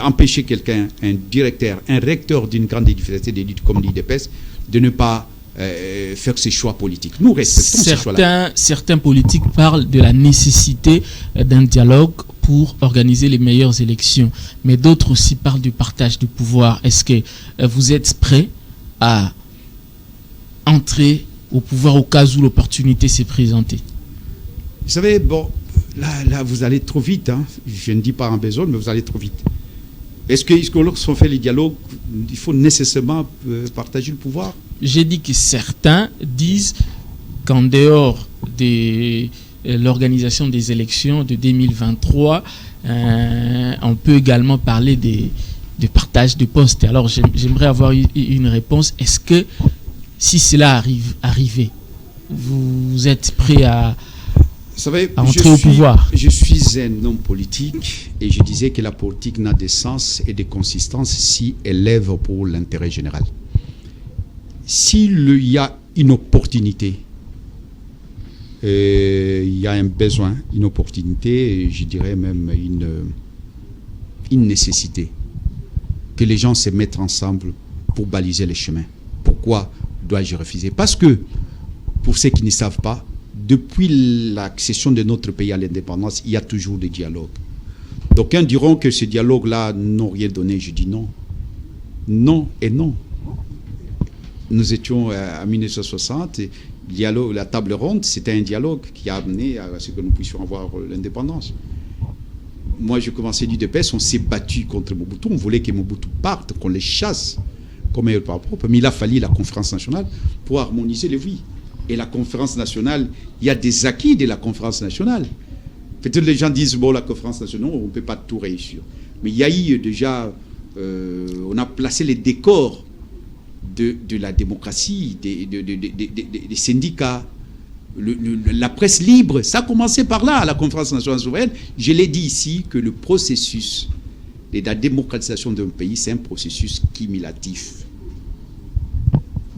empêcher quelqu'un, un directeur, un recteur d'une grande université comme l'IDPS, de ne pas faire ses choix politiques? Nous respectons ces choix-là. Certains politiques parlent de la nécessité d'un dialogue pour organiser les meilleures élections. Mais d'autres aussi parlent du partage du pouvoir. Est-ce que vous êtes prêt à entrer au pouvoir au cas où l'opportunité s'est présentée? Vous savez, bon, là, vous allez trop vite. Hein. Je ne dis pas en besoin, mais vous allez trop vite. Est-ce que lorsqu'on fait les dialogues, il faut nécessairement partager le pouvoir? J'ai dit que certains disent qu'en dehors de l'organisation des élections de 2023, on peut également parler de partage de postes. Alors, j'aimerais avoir une réponse. Est-ce que, si cela arrivait, vous êtes prêt à... Vous savez, entrer au pouvoir? Je suis un homme politique et je disais que la politique n'a de sens et de consistance si elle lève pour l'intérêt général. S'il y a une opportunité, il y a un besoin, une opportunité, je dirais même une nécessité, que les gens se mettent ensemble pour baliser les chemins. Pourquoi dois-je refuser? Parce que, pour ceux qui ne savent pas, depuis l'accession de notre pays à l'indépendance, il y a toujours des dialogues. D'aucuns diront que ces dialogues-là n'ont rien donné. Je dis non. Non et non. Nous étions en 1960, dialogue, la table ronde, c'était un dialogue qui a amené à ce que nous puissions avoir l'indépendance. Moi, je commençais l'UDPS, on s'est battu contre Mobutu, on voulait que Mobutu parte, qu'on les chasse comme un par propre, mais il a fallu la conférence nationale pour harmoniser les vies. Et la conférence nationale, il y a des acquis de la conférence nationale. Peut-être les gens disent, bon, la conférence nationale, on ne peut pas tout réussir. Mais il y a eu déjà, on a placé les décors de la démocratie, des syndicats, la presse libre. Ça a commencé par là, à la conférence nationale souveraine. Je l'ai dit ici, que le processus de la démocratisation d'un pays, c'est un processus cumulatif.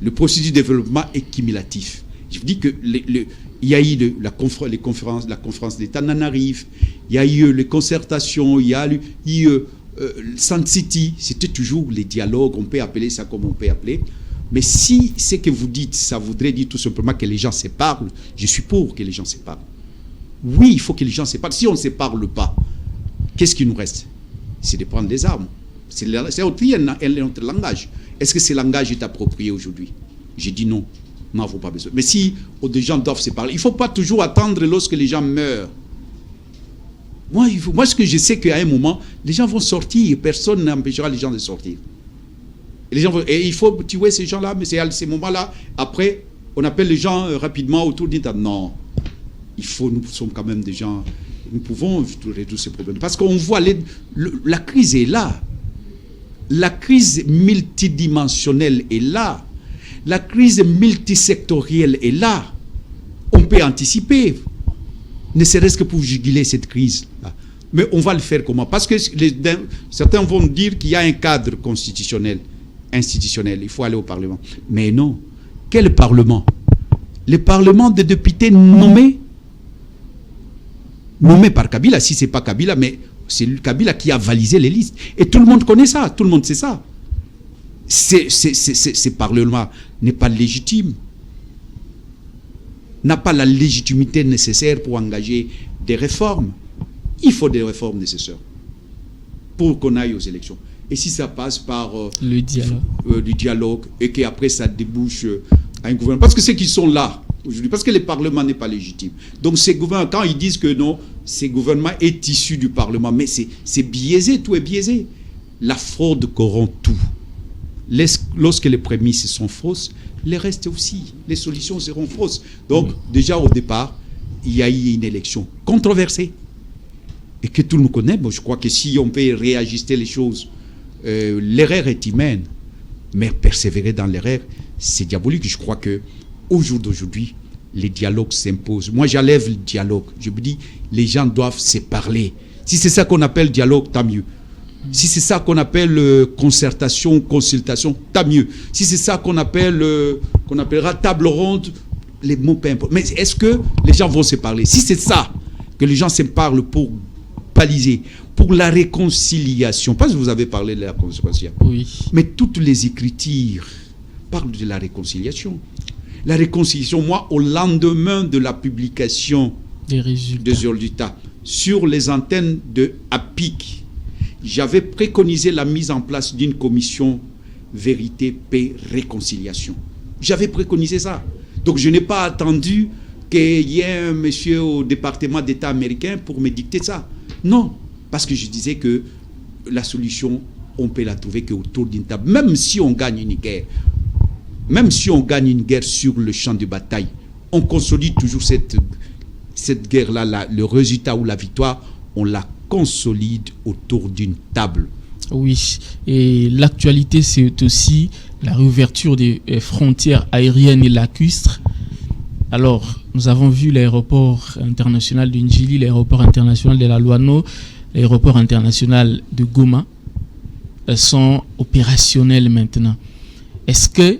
Le processus de développement est cumulatif. Je vous dis que il y a eu la conférence d'État Nanarif, il y a eu les concertations, il y a eu Sun City, c'était toujours les dialogues, on peut appeler ça comme on peut appeler. Mais si ce que vous dites, ça voudrait dire tout simplement que les gens se parlent, je suis pour que les gens se parlent. Oui, il faut que les gens se parlent. Si on ne se parle pas, qu'est-ce qui nous reste? C'est de prendre des armes. C'est notre langage. Est-ce que ce langage est approprié aujourd'hui? J'ai dit non. Nous n'avons pas besoin. Mais si des gens doivent se parler, il ne faut pas toujours attendre lorsque les gens meurent. Moi, ce que je sais qu'à un moment, les gens vont sortir et personne n'empêchera les gens de sortir. Et il faut tuer ces gens-là, mais c'est à ces moments-là. Après, on appelle les gens rapidement autour d'une table. Non, nous sommes quand même des gens, nous pouvons résoudre ces problèmes. Parce qu'on voit, la crise est là. La crise multidimensionnelle est là. La crise multisectorielle est là. On peut anticiper, ne serait-ce que pour juguler cette crise. Mais on va le faire comment? Parce que certains vont dire qu'il y a un cadre constitutionnel, institutionnel. Il faut aller au Parlement. Mais non. Quel Parlement? Le Parlement des députés nommés par Kabila. Si ce n'est pas Kabila, mais c'est Kabila qui a validé les listes. Et tout le monde connaît ça. Tout le monde sait ça. Ce Parlement n'est pas légitime, n'a pas la légitimité nécessaire pour engager des réformes. Il faut des réformes nécessaires pour qu'on aille aux élections. Et si ça passe par le dialogue et qu'après ça débouche à un gouvernement, parce que ceux qui sont là aujourd'hui, parce que le Parlement n'est pas légitime. Donc ces gouvernements, quand ils disent que non, ce gouvernement est issu du Parlement, mais c'est biaisé, tout est biaisé. La fraude corrompt tout. Lorsque les prémices sont fausses, les restes aussi, les solutions seront fausses. Donc, déjà au départ, il y a eu une élection controversée et que tout le monde connaît. Bon, je crois que si on peut réajuster les choses, l'erreur est humaine, mais persévérer dans l'erreur, c'est diabolique. Je crois que au jour d'aujourd'hui, les dialogues s'imposent. Moi, j'enlève le dialogue. Je me dis, les gens doivent se parler. Si c'est ça qu'on appelle dialogue, tant mieux. Si c'est ça qu'on appelle concertation, consultation, tant mieux. Si c'est ça qu'on appellera table ronde, les mots peu importe. Mais est-ce que les gens vont se parler? Si c'est ça, que les gens se parlent pour baliser, pour la réconciliation, parce que vous avez parlé de la réconciliation. Oui. Mais toutes les écritures parlent de la réconciliation. La réconciliation, moi, au lendemain de la publication des résultats sur les antennes de APIC, j'avais préconisé la mise en place d'une commission vérité, paix, réconciliation. J'avais préconisé ça. Donc je n'ai pas attendu qu'il y ait un monsieur au département d'État américain pour me dicter ça. Non, parce que je disais que la solution, on peut la trouver qu'autour d'une table. Même si on gagne une guerre, sur le champ de bataille, on consolide toujours cette guerre-là, le résultat ou la victoire, on la consolide autour d'une table. Oui, et l'actualité, c'est aussi la réouverture des frontières aériennes et lacustres. Alors, nous avons vu l'aéroport international de Njili, l'aéroport international de la Louano, l'aéroport international de Goma sont opérationnels maintenant. Est-ce que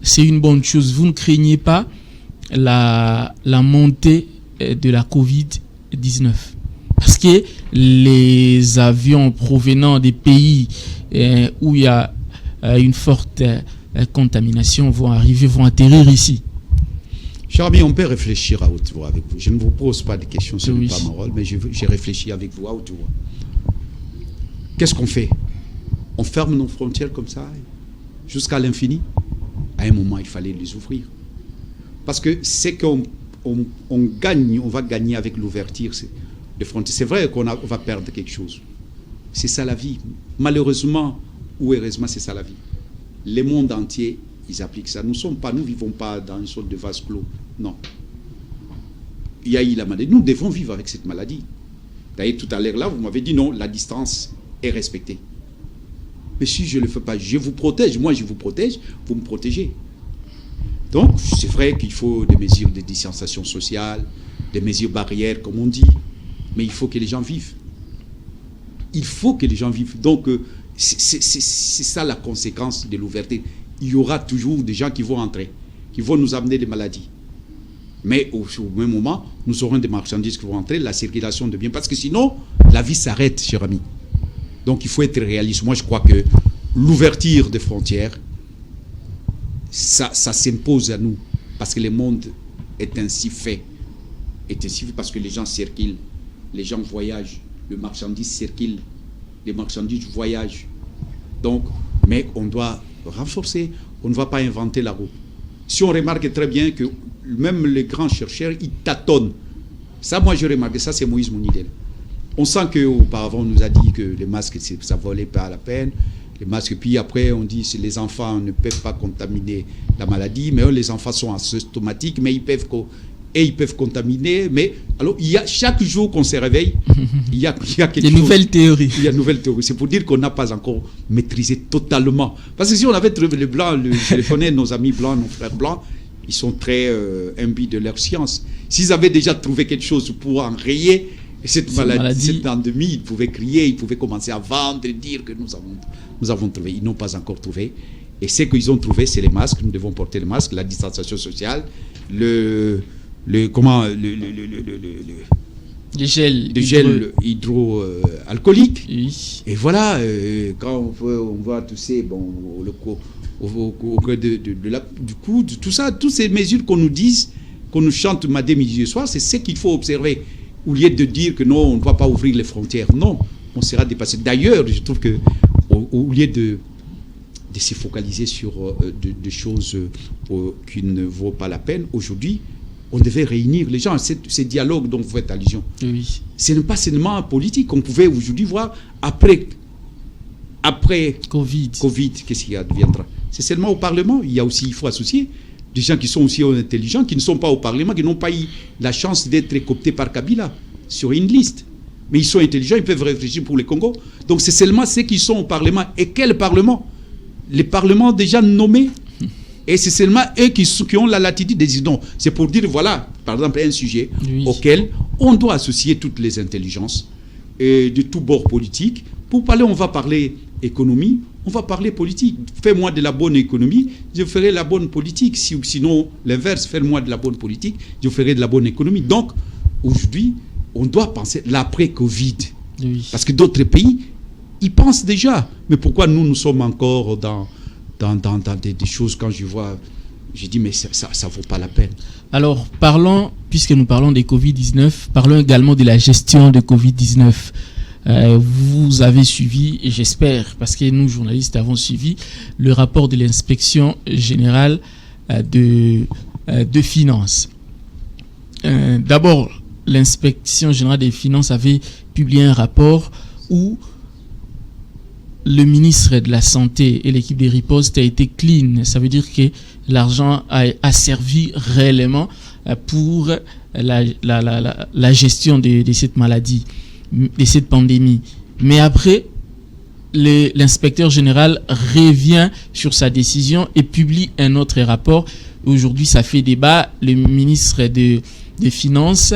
c'est une bonne chose? Vous ne craignez pas la montée de la Covid-19? Parce que les avions provenant des pays où il y a une forte contamination vont atterrir ici. Cher ami, on peut réfléchir à haute voix avec vous. Je ne vous pose pas de questions, ce n'est pas mon rôle, mais j'ai réfléchi avec vous à haute voix. Qu'est-ce qu'on fait? On ferme nos frontières comme ça jusqu'à l'infini? À un moment, il fallait les ouvrir. Parce que c'est qu'on gagne, on va gagner avec l'ouverture des frontières. C'est vrai qu'on va perdre quelque chose. C'est ça la vie. Malheureusement ou heureusement, c'est ça la vie. Le monde entier, ils appliquent ça. Nous ne vivons pas dans une sorte de vase clos. Non. Il y a eu la maladie. Nous devons vivre avec cette maladie. D'ailleurs, tout à l'heure, là, vous m'avez dit non, la distance est respectée. Mais si je ne le fais pas, je vous protège. Moi, je vous protège, vous me protégez. Donc, c'est vrai qu'il faut des mesures de distanciation sociale, des mesures barrières, comme on dit. Mais il faut que les gens vivent. Il faut que les gens vivent. Donc, c'est ça la conséquence de l'ouverture. Il y aura toujours des gens qui vont entrer, qui vont nous amener des maladies. Mais au même moment, nous aurons des marchandises qui vont entrer, la circulation de biens. Parce que sinon, la vie s'arrête, cher ami. Donc, il faut être réaliste. Moi, je crois que l'ouverture des frontières, ça s'impose à nous. Parce que le monde est ainsi fait. Est ainsi fait parce que les gens circulent, les gens voyagent, le marchandise circule, les marchandises voyagent. Donc, mais on doit renforcer, on ne va pas inventer la roue. Si on remarque très bien que même les grands chercheurs, ils tâtonnent. Ça, moi, je remarque, ça, c'est Moïse Mounidel. On sent qu'auparavant, on nous a dit que les masques, ça ne valait pas la peine. Les masques, puis après, on dit que les enfants ne peuvent pas contaminer la maladie, mais eux, les enfants sont asymptomatiques, mais ils peuvent contaminer. Mais alors, chaque jour qu'on se réveille, il y a quelque chose. Nouvelles théories. Il y a de nouvelles théories. C'est pour dire qu'on n'a pas encore maîtrisé totalement. Parce que si on avait trouvé les blancs, je les connais, nos amis blancs, nos frères blancs, ils sont très imbus de leur science. S'ils avaient déjà trouvé quelque chose pour enrayer cette maladie, cette pandémie, ils pouvaient crier, ils pouvaient commencer à vendre et dire que nous avons trouvé. Ils n'ont pas encore trouvé. Et ce qu'ils ont trouvé, c'est les masques. Nous devons porter les masques, la distanciation sociale, le gel hydroalcoolique. Oui. Et voilà, quand on voit tousser, bon, au cœur du coup, tout ça, toutes ces mesures qu'on nous dise, qu'on nous chante matin, midi et soir, c'est ce qu'il faut observer. Au lieu de dire que non, on ne va pas ouvrir les frontières. Non, on sera dépassé. D'ailleurs, je trouve que au lieu de se focaliser sur des choses qui ne vaut pas la peine, aujourd'hui, on devait réunir les gens. Ces dialogues dont vous faites allusion. Oui. Ce n'est pas seulement politique. On pouvait aujourd'hui voir après Covid, qu'est-ce qui adviendra. C'est seulement au Parlement. Il faut associer des gens qui sont aussi intelligents, qui ne sont pas au Parlement, qui n'ont pas eu la chance d'être cooptés par Kabila sur une liste. Mais ils sont intelligents, ils peuvent réfléchir pour le Congo. Donc c'est seulement ceux qui sont au Parlement. Et quel Parlement? Les parlements déjà nommés. Et c'est seulement eux qui ont la latitude de dire non. C'est pour dire, voilà, par exemple, un sujet auquel on doit associer toutes les intelligences de tous bords politiques. Pour parler, on va parler économie, on va parler politique. Fais-moi de la bonne économie, je ferai la bonne politique. Sinon, l'inverse, fais-moi de la bonne politique, je ferai de la bonne économie. Donc, aujourd'hui, on doit penser l'après-Covid. Oui. Parce que d'autres pays, ils pensent déjà. Mais pourquoi nous sommes encore dans des choses, quand je vois, je dis, mais ça ne vaut pas la peine. Alors, puisque nous parlons des Covid-19, parlons également de la gestion de Covid-19. Vous avez suivi, et j'espère, parce que nous, journalistes, avons suivi le rapport de l'inspection générale de finances. D'abord, l'inspection générale des finances avait publié un rapport où le ministre de la Santé et l'équipe des ripostes a été clean. Ça veut dire que l'argent a servi réellement pour la gestion de cette maladie, de cette pandémie. Mais après, l'inspecteur général revient sur sa décision et publie un autre rapport. Aujourd'hui, ça fait débat. Le ministre des Finances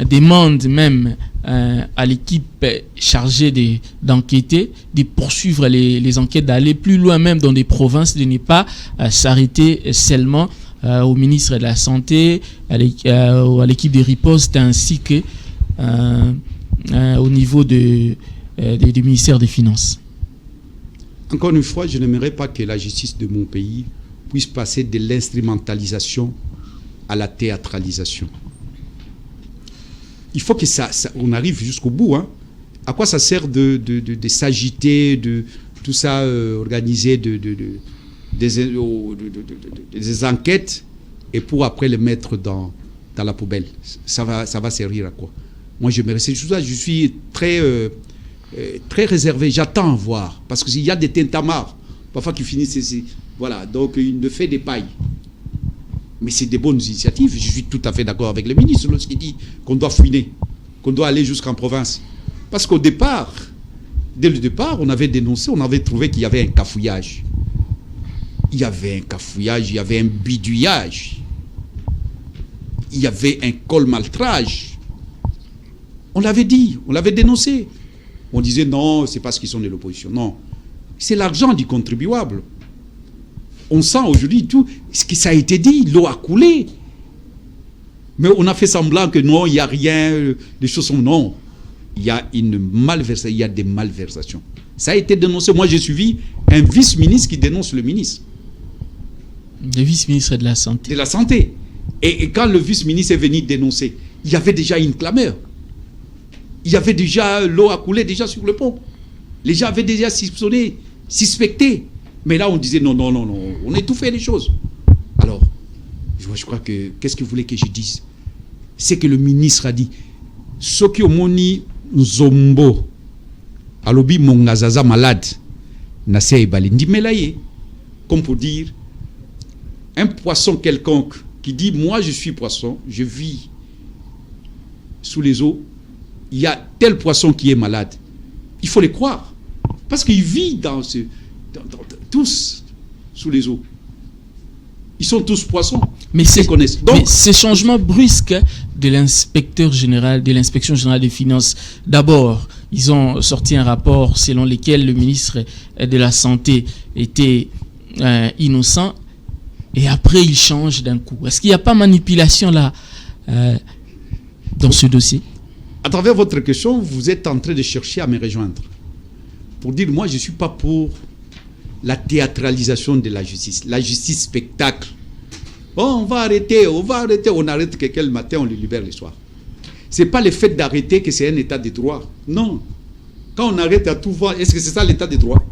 demande même à l'équipe chargée d'enquêter, de poursuivre les enquêtes, d'aller plus loin même dans des provinces, de ne pas s'arrêter seulement au ministre de la Santé, à l'équipe de riposte, ainsi que au niveau du ministère des Finances. Encore une fois, je n'aimerais pas que la justice de mon pays puisse passer de l'instrumentalisation à la théâtralisation. Il faut que on arrive jusqu'au bout. Hein. À quoi ça sert de s'agiter, de tout ça organiser des enquêtes et pour après les mettre dans la poubelle. Ça va servir à quoi? Moi, je me reste. C'est tout ça, je suis très réservé. J'attends à voir. Parce qu'il y a des tintamarres, parfois, qui finissent ici. Voilà, donc il ne fait des pailles. Mais c'est des bonnes initiatives. Je suis tout à fait d'accord avec le ministre lorsqu'il dit qu'on doit fouiner, qu'on doit aller jusqu'en province. Parce qu'au départ, dès le départ, on avait dénoncé, on avait trouvé qu'il y avait un cafouillage. Il y avait un cafouillage, il y avait un bidouillage. Il y avait un colmaltrage. On l'avait dit, on l'avait dénoncé. On disait non, c'est parce qu'ils sont de l'opposition. Non, c'est l'argent du contribuable. On sent aujourd'hui tout ce que ça a été dit, l'eau a coulé. Mais on a fait semblant que non, il n'y a rien, les choses sont non. Il y a une malversation, il y a des malversations. Ça a été dénoncé. Moi, j'ai suivi un vice-ministre qui dénonce le ministre. Le vice-ministre de la Santé. De la Santé. Et quand le vice-ministre est venu dénoncer, il y avait déjà une clameur. Il y avait déjà, l'eau a coulé déjà sur le pont. Les gens avaient déjà soupçonné, suspecté. Mais là, on disait non, on étouffait les choses. Alors, je crois que, qu'est-ce que vous voulez que je dise? C'est que le ministre a dit, Soki omoni Nzombo, alobi mongazaza malade, nase ebale ndimelaye, comme pour dire, un poisson quelconque qui dit, moi je suis poisson, je vis sous les eaux, il y a tel poisson qui est malade. Il faut les croire. Parce qu'il vit tous sous les eaux. Ils sont tous poissons. Mais ces changements brusques de l'inspecteur général, de l'inspection générale des finances, d'abord, ils ont sorti un rapport selon lequel le ministre de la Santé était innocent, et après il change d'un coup. Est-ce qu'il n'y a pas manipulation là dans ce dossier? À travers votre question, vous êtes en train de chercher à me rejoindre pour dire, moi je ne suis pas pour la théâtralisation de la justice spectacle. Bon, on va arrêter, on arrête quelqu'un le matin, on le libère le soir. Ce n'est pas le fait d'arrêter que c'est un état de droit. Non. Quand on arrête à tout vent, est-ce que c'est ça l'état de droit?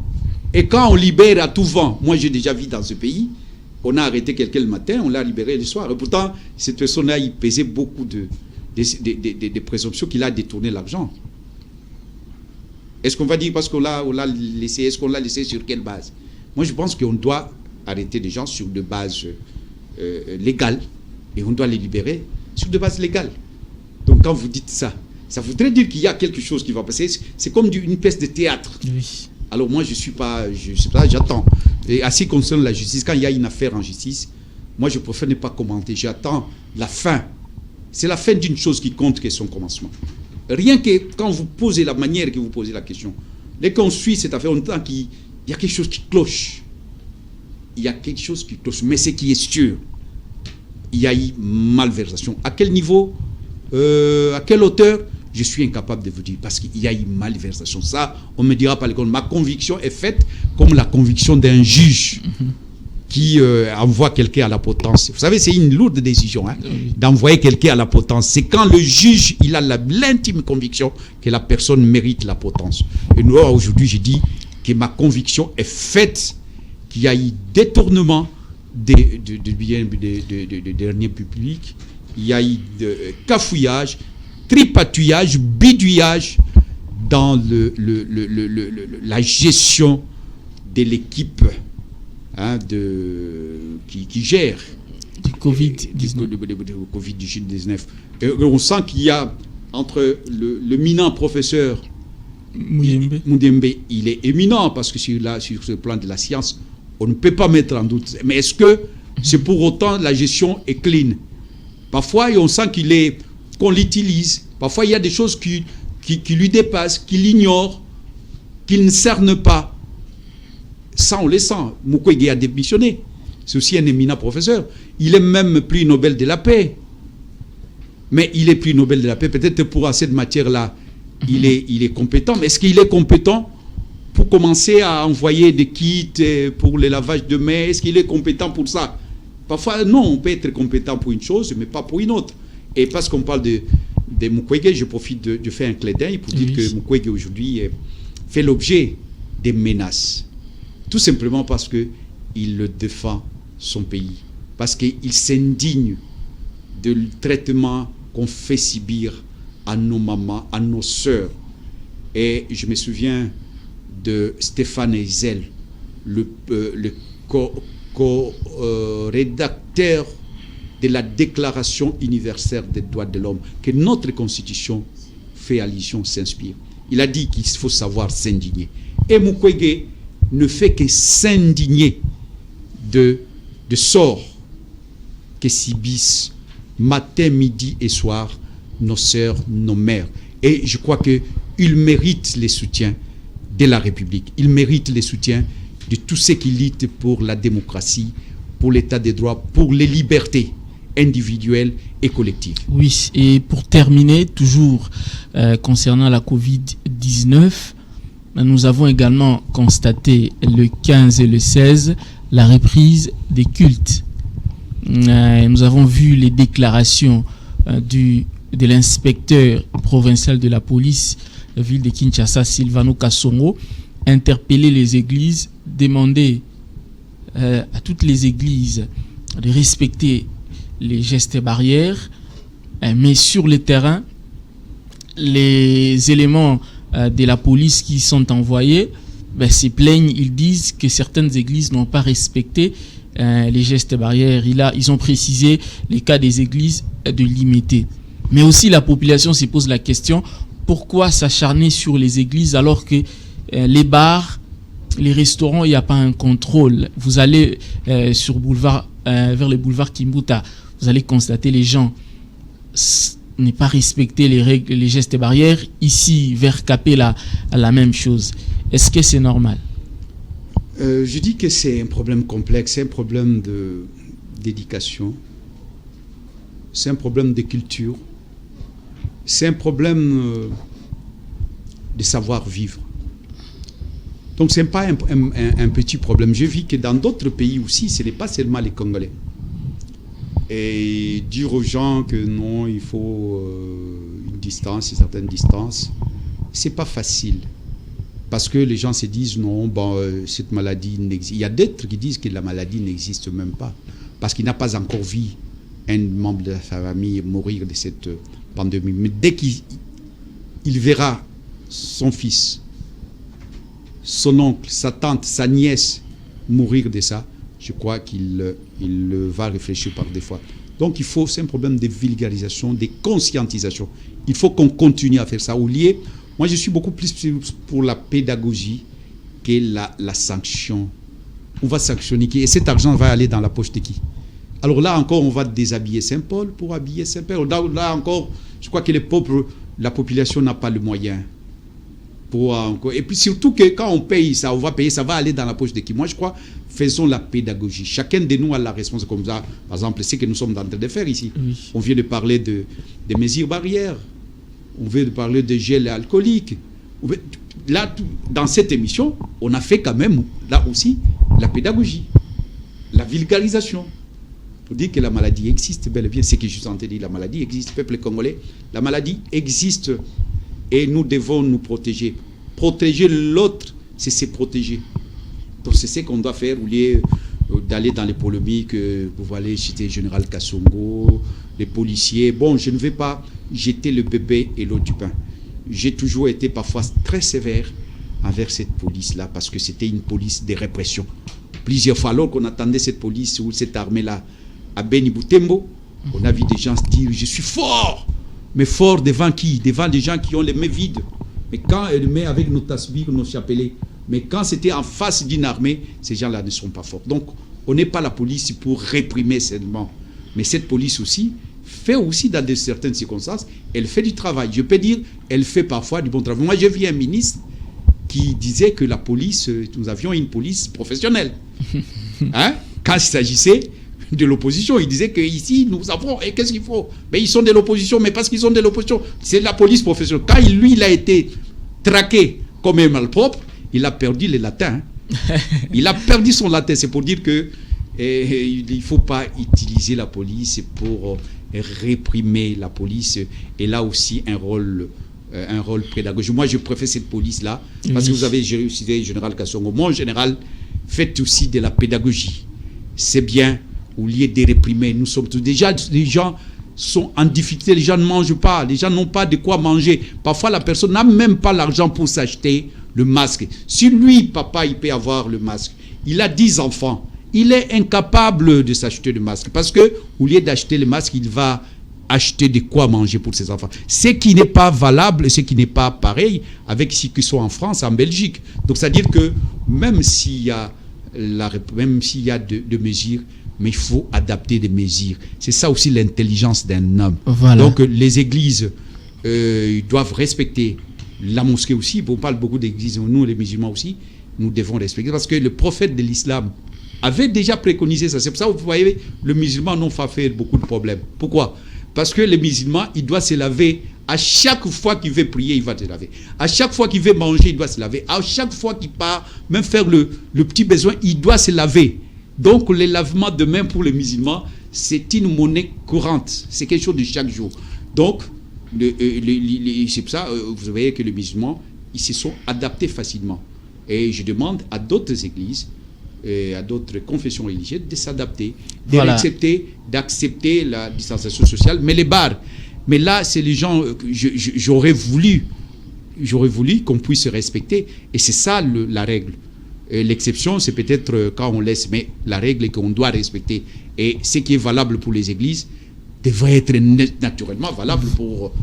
Et quand on libère à tout vent, moi j'ai déjà vu dans ce pays, on a arrêté quelqu'un le matin, on l'a libéré le soir. Et pourtant, cette personne-là, il pesait beaucoup de présomptions qu'il a détourné l'argent. Est-ce qu'on va dire parce qu'on l'a laissé, est-ce qu'on l'a laissé sur quelle base? Moi, je pense qu'on doit arrêter des gens sur de bases légales et on doit les libérer sur de bases légales. Donc, quand vous dites ça, ça voudrait dire qu'il y a quelque chose qui va passer. C'est comme une pièce de théâtre. Oui. Alors, moi, je sais pas, j'attends. Et à ce qui concerne la justice, quand il y a une affaire en justice, moi, je préfère ne pas commenter. J'attends la fin. C'est la fin d'une chose qui compte que son commencement. Rien que quand vous posez la manière que vous posez la question, dès qu'on suit cette affaire, on entend qu'il y a quelque chose qui cloche. Il y a quelque chose qui cloche. Mais ce qui est sûr, il y a eu malversation. À quel niveau, à quelle hauteur, je suis incapable de vous dire. Parce qu'il y a eu malversation. Ça, on me dira par l'école. Ma conviction est faite comme la conviction d'un juge qui envoie quelqu'un à la potence. Vous savez, c'est une lourde décision d'envoyer quelqu'un à la potence. C'est quand le juge, il a l'intime conviction que la personne mérite la potence. Et nous, aujourd'hui, j'ai dit que ma conviction est faite qu'il y a eu détournement des biens des derniers publics, il y a eu cafouillage, tripatouillage, bidouillage dans la gestion de l'équipe qui gère du Covid-19. Et on sent qu'il y a entre le minant professeur Moudembe, il est éminent parce que sur ce plan de la science, on ne peut pas mettre en doute. Mais est-ce que c'est pour autant la gestion est clean? Parfois, on sent qu'on l'utilise. Parfois, il y a des choses qui lui dépassent, qu'il ignore, qu'il ne cerne pas. Ça, on les sent. Mukwege a démissionné. C'est aussi un éminent professeur. Il est même prix Nobel de la paix. Mais il est prix Nobel de la paix. Peut-être pour cette matière-là, il est compétent. Mais est-ce qu'il est compétent pour commencer à envoyer des kits pour le lavage de mains? Est-ce qu'il est compétent pour ça? Parfois, non, on peut être compétent pour une chose, mais pas pour une autre. Et parce qu'on parle de Mukwege, je profite de faire un clin d'œil pour dire que Mukwege aujourd'hui fait l'objet des menaces. Tout simplement parce qu'il défend son pays. parce qu'il s'indigne du traitement qu'on fait subir à nos mamans, à nos sœurs. Et je me souviens de Stéphane Ezel, le co-rédacteur de la Déclaration universelle des droits de l'homme, que notre Constitution fait allusion, s'inspire. Il a dit qu'il faut savoir s'indigner. Et Mukwege ne fait que s'indigner de sort que subissent matin, midi et soir nos sœurs, nos mères. Et je crois qu'il mérite les soutiens de la République. Il mérite les soutiens de tous ceux qui luttent pour la démocratie, pour l'état des droits, pour les libertés individuelles et collectives. Oui, et pour terminer, toujours concernant la Covid-19, nous avons également constaté le 15 et le 16 la reprise des cultes. Nous avons vu les déclarations de l'inspecteur provincial de la police de la ville de Kinshasa, Silvano Kasongo, interpeller les églises, demander à toutes les églises de respecter les gestes barrières, mais sur le terrain, les éléments de la police qui sont envoyés se plaignent, ils disent que certaines églises n'ont pas respecté les gestes barrières. Ils ont précisé les cas des églises de limiter. Mais aussi la population se pose la question, pourquoi s'acharner sur les églises alors que les bars, les restaurants, il n'y a pas un contrôle. Vous allez sur boulevard, vers le boulevard Kimbuta, vous allez constater les gens ne pas respecter les règles, les gestes barrières. Ici, vers Capella, la même chose. Est-ce que c'est normal? Je dis que c'est un problème complexe, c'est un problème d'éducation, c'est un problème de culture, c'est un problème de savoir-vivre. Donc ce n'est pas un petit problème. Je vis que dans d'autres pays aussi, ce n'est pas seulement les Congolais. Et dire aux gens que non, il faut une distance, une certaine distance, ce n'est pas facile. Parce que les gens se disent non, cette maladie n'existe. Il y a d'autres qui disent que la maladie n'existe même pas. Parce qu'il n'a pas encore vu un membre de sa famille mourir de cette pandémie. Mais dès qu'il verra son fils, son oncle, sa tante, sa nièce mourir de ça, je crois qu'il va réfléchir par des fois. Donc c'est un problème de vulgarisation, de conscientisation. Il faut qu'on continue à faire ça. Moi, je suis beaucoup plus pour la pédagogie que la sanction. On va sanctionner qui? Et cet argent va aller dans la poche de qui? Alors là encore, on va déshabiller Saint-Paul pour habiller Saint-Père. Là encore, je crois que la population n'a pas le moyen. Et puis surtout que quand on paye ça, on va payer, ça va aller dans la poche de qui? Moi, je crois, faisons la pédagogie. Chacun de nous a la responsabilité comme ça. Par exemple, c'est ce que nous sommes en train de faire ici. Oui. On vient de parler des mesures barrières. On vient de parler de gel alcoolique. Là, dans cette émission, on a fait quand même, là aussi, la pédagogie, la vulgarisation. Pour dire que la maladie existe, bel et bien, c'est ce que je suis en train de dire, la maladie existe, peuple congolais, la maladie existe et nous devons nous protéger. Protéger l'autre, c'est se protéger. Donc c'est ce qu'on doit faire au lieu d'aller dans les polémiques. Vous voyez, citer Général Kasongo, les policiers. Bon, je ne vais pas jeter le bébé et l'eau du pain. J'ai toujours été parfois très sévère envers cette police-là parce que c'était une police de répression. Plusieurs fois, alors qu'on attendait cette police ou cette armée-là à Beni Butembo, on a vu des gens se dire « Je suis fort !» Mais fort devant qui? Devant des gens qui ont les mains vides. Mais quand elle met avec nos tasbirs, nos chapelets, mais quand c'était en face d'une armée, ces gens-là ne sont pas forts. Donc, on n'est pas la police pour réprimer seulement. Mais cette police aussi fait aussi dans certaines circonstances, elle fait du travail. Je peux dire, elle fait parfois du bon travail. Moi, j'ai vu un ministre qui disait que la police, nous avions une police professionnelle. Hein? Quand il s'agissait de l'opposition, il disait qu'ici, nous avons, et qu'est-ce qu'il faut? Mais ils sont de l'opposition, mais parce qu'ils sont de l'opposition, c'est la police professionnelle. Quand il a été traqué comme un malpropre, il a perdu le latin. Il a perdu son latin. C'est pour dire que il ne faut pas utiliser la police pour réprimer la police. Et là aussi, un rôle pédagogique. Moi, je préfère cette police-là, parce que vous avez cité Général Kasongo. Moi, en général, faites aussi de la pédagogie. C'est bien. au lieu de réprimer, nous sommes tous... Déjà, les gens sont en difficulté, les gens ne mangent pas, les gens n'ont pas de quoi manger. Parfois, la personne n'a même pas l'argent pour s'acheter le masque. Si lui, papa, il peut avoir le masque, il a 10 enfants, il est incapable de s'acheter le masque parce que au lieu d'acheter le masque, il va acheter de quoi manger pour ses enfants. Ce qui n'est pas valable, ce qui n'est pas pareil avec ceux qui sont en France, en Belgique. Donc, c'est-à-dire que même s'il y a, de mesures, mais il faut adapter des mesures. C'est ça aussi l'intelligence d'un homme. Voilà. Donc, les églises ils doivent respecter la mosquée aussi. On parle beaucoup d'églises, nous les musulmans aussi, nous devons respecter parce que le prophète de l'islam avait déjà préconisé ça. C'est pour ça que vous voyez, le musulman n'ont pas fait beaucoup de problèmes. Pourquoi ? Parce que le musulman, il doit se laver. À chaque fois qu'il veut prier, il va se laver. À chaque fois qu'il veut manger, il doit se laver. À chaque fois qu'il part, même faire le petit besoin, il doit se laver. Donc, le lavement de main pour les musulmans, c'est une monnaie courante. C'est quelque chose de chaque jour. Donc, c'est pour ça, vous voyez que les musulmans, ils se sont adaptés facilement. Et je demande à d'autres églises, à d'autres confessions religieuses de s'adapter, d'accepter la distanciation sociale. Mais les bars, mais là, c'est les gens, j'aurais voulu qu'on puisse se respecter. Et c'est ça la règle. L'exception, c'est peut-être quand on laisse, mais la règle est qu'on doit respecter. Et ce qui est valable pour les églises devrait être naturellement valable pour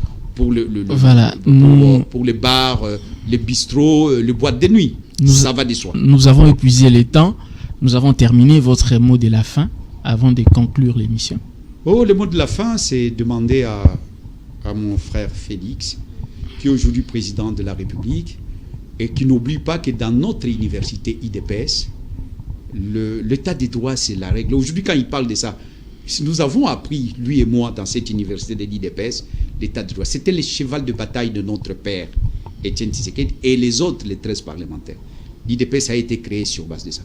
les bars, les bistrots, les boîtes de nuit. Ça va de soi. Nous avons épuisé le temps. Nous avons terminé. Votre mot de la fin avant de conclure l'émission. Le mot de la fin, c'est demander à mon frère Félix, qui est aujourd'hui président de la République, et qui n'oublie pas que dans notre université IDPS, l'état des droits, c'est la règle. Aujourd'hui, quand il parle de ça, nous avons appris, lui et moi, dans cette université de l'IDPS, l'état des droits. C'était le cheval de bataille de notre père, Étienne Tshisekedi, et les autres, les 13 parlementaires. L'IDPS a été créé sur base de ça.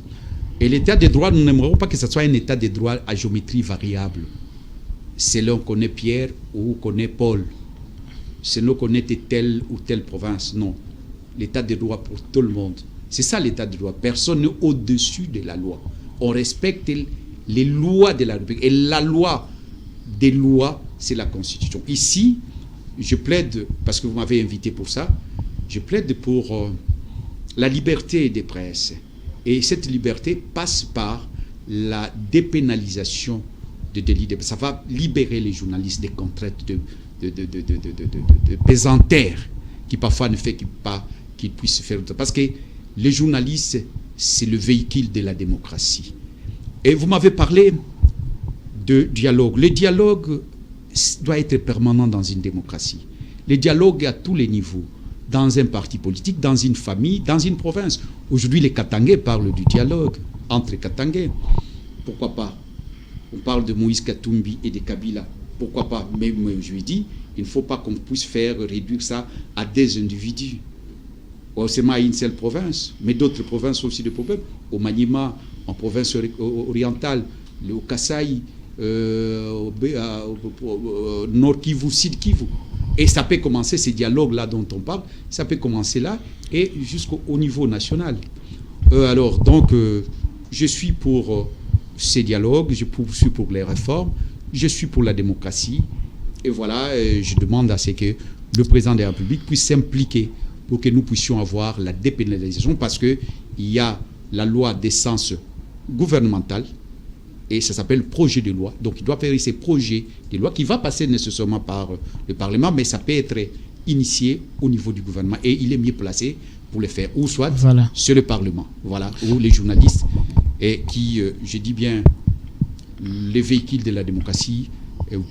Et l'état des droits, nous n'aimerons pas que ce soit un état des droits à géométrie variable. Selon qu'on connaît Pierre ou qu'on connaît Paul, selon qu'on connaît telle ou telle province, non. L'état des droits pour tout le monde. C'est ça l'état des droits. Personne n'est au-dessus de la loi. On respecte les lois de la République. Et la loi des lois, c'est la Constitution. Ici, je plaide, parce que vous m'avez invité pour ça, je plaide pour la liberté des presses. Et cette liberté passe par la dépénalisation de délits. Ça va libérer les journalistes des contraintes de pesanteur qui parfois ne fait pas qu'ils puissent faire. Parce que les journalistes, c'est le véhicule de la démocratie. Et vous m'avez parlé de dialogue. Le dialogue doit être permanent dans une démocratie. Le dialogue à tous les niveaux. Dans un parti politique, dans une famille, dans une province. Aujourd'hui, les Katangais parlent du dialogue entre Katangais. Pourquoi pas? On parle de Moïse Katumbi et de Kabila. Pourquoi pas? Mais je lui dis, il ne faut pas qu'on puisse faire réduire ça à des individus. Seulement à une seule province, mais d'autres provinces ont aussi des problèmes. Au Maniema, en province orientale, au Kasaï, au Nord Kivu, Sud Kivu. Et ça peut commencer, ces dialogues-là dont on parle, ça peut commencer là et jusqu'au niveau national. Je suis pour ces dialogues, je suis pour les réformes, je suis pour la démocratie. Et voilà, je demande à ce que le président de la République puisse s'impliquer pour que nous puissions avoir la dépénalisation, parce qu'il y a la loi d'essence gouvernementale, et ça s'appelle projet de loi. Donc il doit faire ces projets de loi qui va passer nécessairement par le Parlement, mais ça peut être initié au niveau du gouvernement. Et il est mieux placé pour le faire, ou soit sur le Parlement, ou les journalistes, et qui, je dis bien, les véhicules de la démocratie,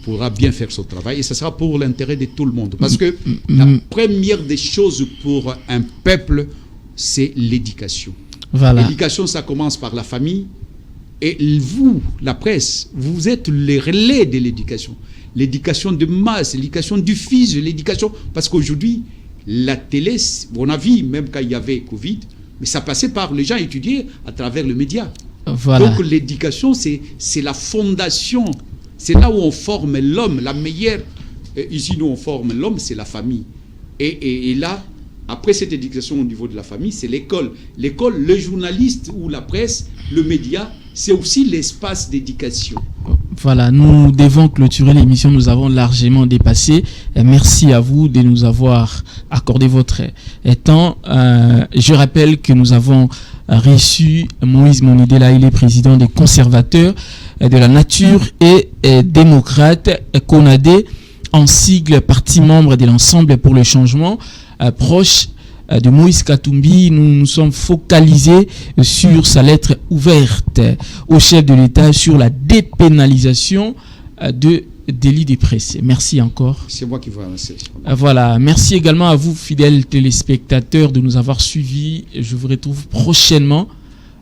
pourra bien faire son travail, et ce sera pour l'intérêt de tout le monde. Parce que la première des choses pour un peuple, c'est l'éducation. L'éducation, ça commence par la famille, et vous, la presse, vous êtes les relais de l'éducation. L'éducation de masse, l'éducation du fils, l'éducation... Parce qu'aujourd'hui, la télé, on a vu, même quand il y avait Covid, mais ça passait par les gens étudiés à travers le média. Donc l'éducation, c'est la fondation. C'est là où on forme l'homme. La meilleure, ici, nous, on forme l'homme, c'est la famille. Et là, après cette éducation au niveau de la famille, c'est l'école. L'école, le journaliste ou la presse, le média, c'est aussi l'espace d'éducation. Voilà, nous devons clôturer l'émission, nous avons largement dépassé. Merci à vous de nous avoir accordé votre temps. Je rappelle que nous avons reçu Moïse Monidela, il est président des conservateurs de la nature et démocrate, CONADE, en sigle parti membre de l'ensemble pour le changement, proche de Moïse Katumbi. Nous nous sommes focalisés sur sa lettre ouverte au chef de l'État sur la dépénalisation de délits de presse. Merci encore. C'est moi qui vous remercie. Voilà. Merci également à vous, fidèles téléspectateurs, de nous avoir suivis. Je vous retrouve prochainement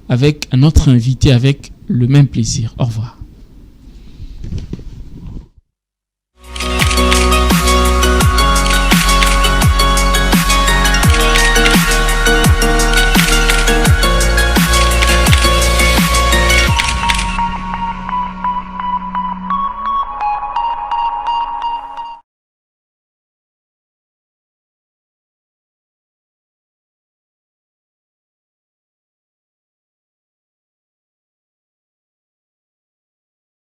avec un autre invité avec le même plaisir. Au revoir.